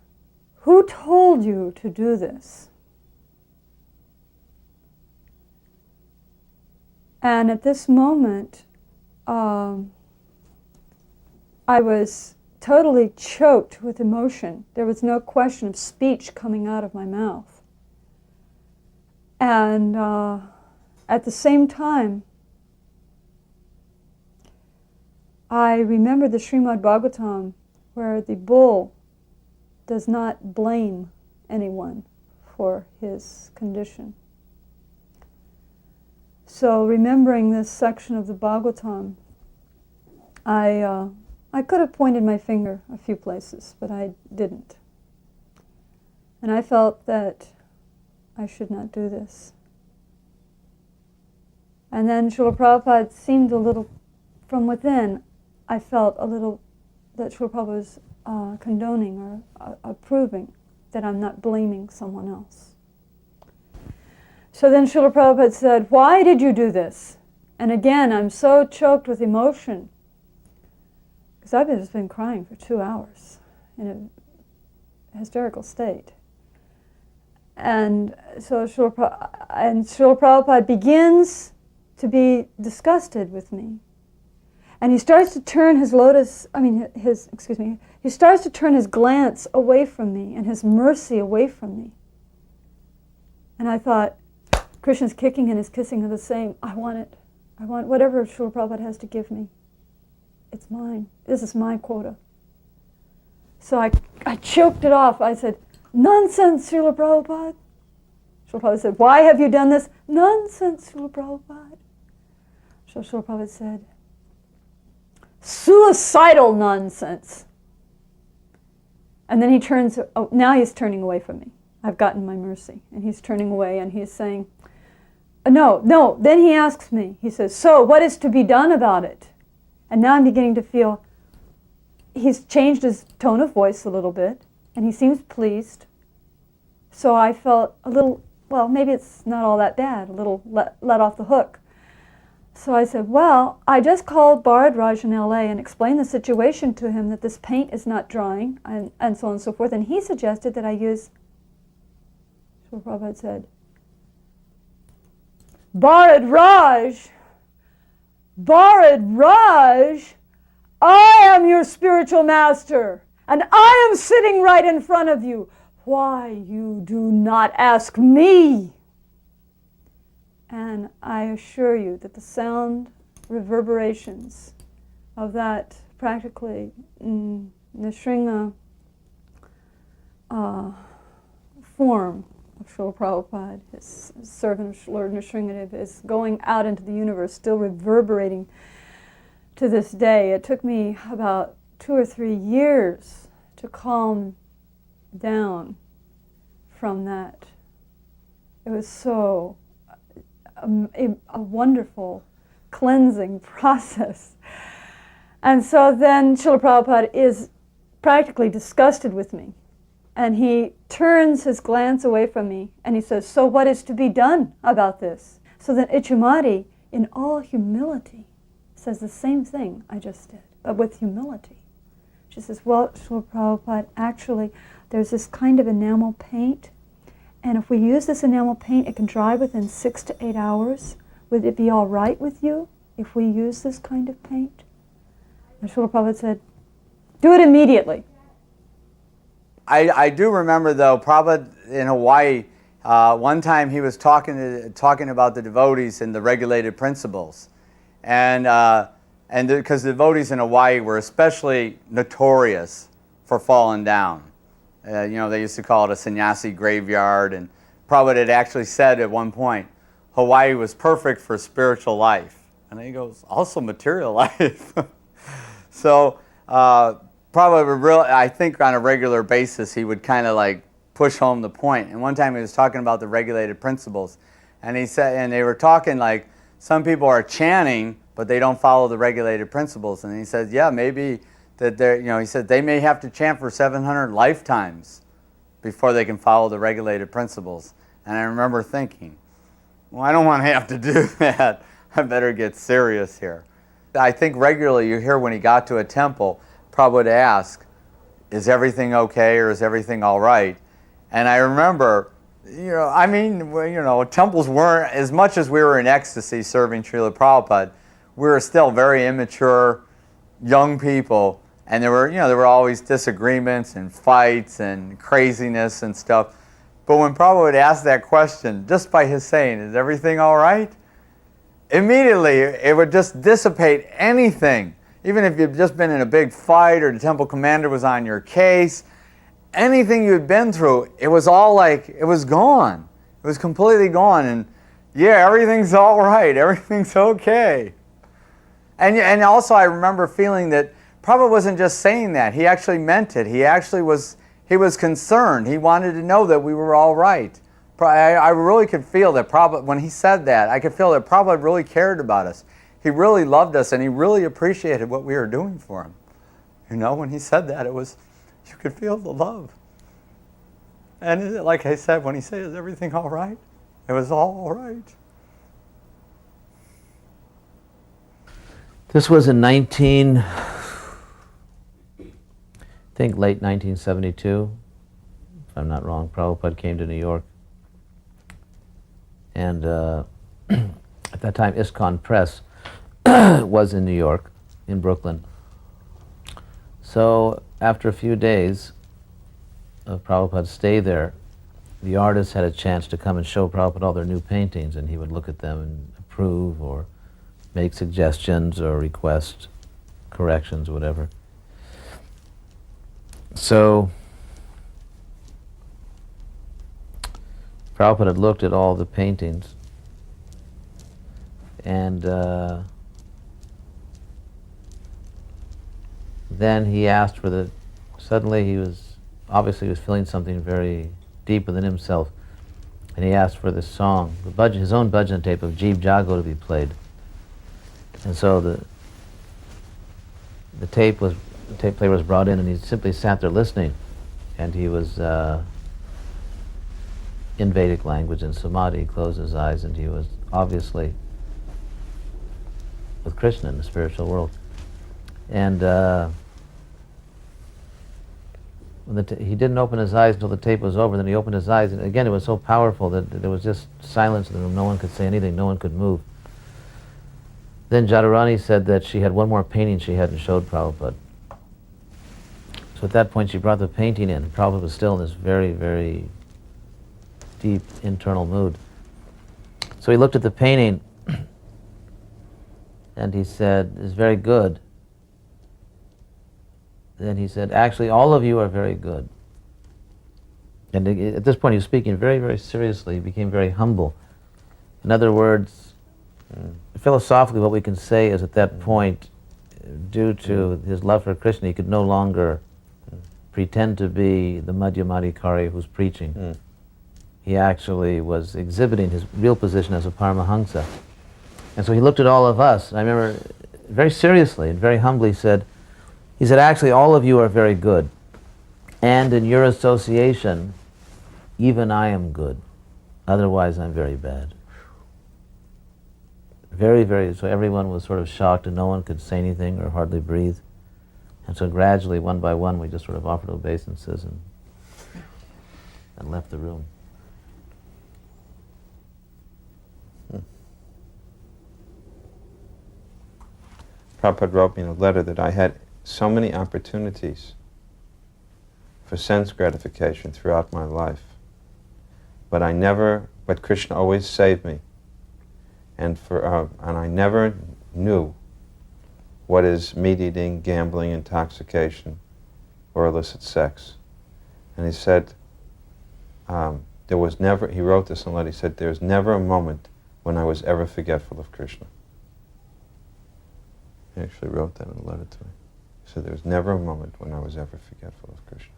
who told you to do this? And at this moment, I was totally choked with emotion. There was no question of speech coming out of my mouth. And at the same time, I remember the Srimad Bhagavatam, where the bull does not blame anyone for his condition. So remembering this section of the Bhagavatam, I could have pointed my finger a few places, but I didn't. And I felt that I should not do this. And then Srila Prabhupada seemed a little, from within, I felt a little that Srila Prabhupada was condoning or approving that I'm not blaming someone else. So then Srila Prabhupada said, why did you do this? And again, I'm so choked with emotion, because I've just been crying for 2 hours in a hysterical state. And so Srila Prabhupada begins to be disgusted with me. And he starts to turn he starts to turn his glance away from me and his mercy away from me. And I thought, Krishna's kicking and his kissing are the same. I want it. I want whatever Srila Prabhupada has to give me. It's mine. This is my quota. So I choked it off. I said, nonsense, Srila Prabhupada. Srila Prabhupada said, why have you done this? Nonsense, Srila Prabhupada. So Srila Prabhupada said, suicidal nonsense. And then he turns, now he's turning away from me. I've gotten my mercy. And he's turning away and he's saying, no. Then he asks me, he says, so what is to be done about it? And now I'm beginning to feel, he's changed his tone of voice a little bit, and he seems pleased. So I felt a little, well, maybe it's not all that bad, a little let off the hook. So I said, well, I just called Bharat Raj in LA and explained the situation to him, that this paint is not drying, and so on and so forth. And he suggested that I use, so Prabhupada said, Bharat Raj, I am your spiritual master, and I am sitting right in front of you. Why you do not ask me? And I assure you that the sound reverberations of that practically Nrsimha form of Srila Prabhupada, his servant of Lord Nrsimhadev, is going out into the universe, still reverberating to this day. It took me about 2 or 3 years to calm down from that. It was so a wonderful cleansing process. And so then Srila Prabhupada is practically disgusted with me. And he turns his glance away from me and he says, "So what is to be done about this?" So then Ichamati, in all humility, says the same thing I just did, but with humility. She says, "Well, Srila Prabhupada, actually, there's this kind of enamel paint, and if we use this enamel paint, it can dry within 6 to 8 hours. Would it be all right with you if we use this kind of paint?" And Srila Prabhupada said, "Do it immediately." I do remember, though, Prabhupada in Hawaii, one time he was talking about the devotees and the regulated principles. And because the devotees in Hawaii were especially notorious for falling down. They used to call it a sannyasi graveyard. And Prabhupada had actually said at one point, Hawaii was perfect for spiritual life. And then he goes, also material life. So Prabhupada would really, I think on a regular basis, he would kind of like push home the point. And one time he was talking about the regulated principles. And he said, and they were talking like, some people are chanting, but they don't follow the regulated principles. And he said, yeah, maybe that they're, he said they may have to chant for 700 lifetimes before they can follow the regulated principles. And I remember thinking, well, I don't want to have to do that. I better get serious here. I think regularly you hear when he got to a temple, Prabhupada would ask, is everything okay or is everything all right? And I remember, temples weren't, as much as we were in ecstasy serving Srila Prabhupada, we were still very immature, young people, and there were always disagreements and fights and craziness and stuff. But when Prabhupada would ask that question, just by his saying, is everything all right? Immediately, it would just dissipate anything. Even if you'd just been in a big fight or the temple commander was on your case, anything you'd been through, it was all like, it was gone. It was completely gone. And yeah, everything's all right. Everything's okay. And also I remember feeling that Prabhupada wasn't just saying that. He actually meant it. He was concerned. He wanted to know that we were all right. I really could feel that Prabhupada, when he said that, I could feel that Prabhupada really cared about us. He really loved us and he really appreciated what we were doing for him. When he said that, you could feel the love. And like I said, when he said, is everything all right? It was all right. This was in late 1972, if I'm not wrong. Prabhupada came to New York. And at that time, ISKCON Press was in New York, in Brooklyn. So after a few days of Prabhupada's stay there, the artists had a chance to come and show Prabhupada all their new paintings, and he would look at them and approve or make suggestions or request corrections or whatever. So Prabhupada had looked at all the paintings, and then he asked for suddenly he was feeling something very deep within himself, and he asked for this song, his own bhajan tape of Jeev Jago to be played. And so the tape player was brought in, and he simply sat there listening, and he was in Vedic language and samadhi. He closed his eyes, and he was obviously with Krishna in the spiritual world. And he didn't open his eyes until the tape was over. Then he opened his eyes, and again it was so powerful that there was just silence in the room. No one could say anything. No one could move. Then Jadurani said that she had one more painting she hadn't showed Prabhupada. So at that point she brought the painting in. Prabhupada was still in this very, very deep internal mood. So he looked at the painting and he said, "It's very good." Then he said, "Actually, all of you are very good." And at this point he was speaking very, very seriously. He became very humble. In other words, philosophically what we can say is at that point, due to his love for Krishna, he could no longer pretend to be the Madhyamadikari who's preaching. He actually was exhibiting his real position as a Paramahamsa. And so he looked at all of us, and I remember very seriously and very humbly said, "Actually, all of you are very good. And in your association, even I am good. Otherwise, I'm very bad." Very, very, so everyone was sort of shocked and no one could say anything or hardly breathe. And so gradually, one by one, we just sort of offered obeisances and left the room. Prabhupada wrote me in a letter that I had so many opportunities for sense gratification throughout my life, but Krishna always saved me, and I never knew what is meat eating, gambling, intoxication, or illicit sex. And he said, he wrote this in a letter, he said, "There's never a moment when I was ever forgetful of Krishna." He actually wrote that in a letter to me. He said, "There was never a moment when I was ever forgetful of Krishna."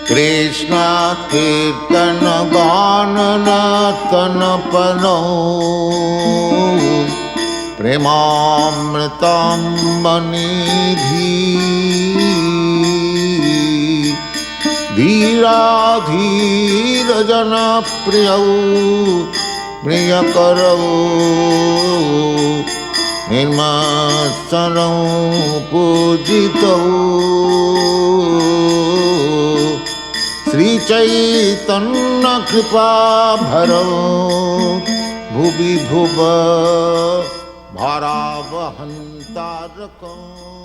Krishna Kirtana Ganana Tanapano Premamritam Manidhi Dhira Dhira Jana Priyau Priyakarau Nirmasanau Pujitau Sri Chaitanya Kripa Bharau Bhuvi Bhuva Bharavahantarakam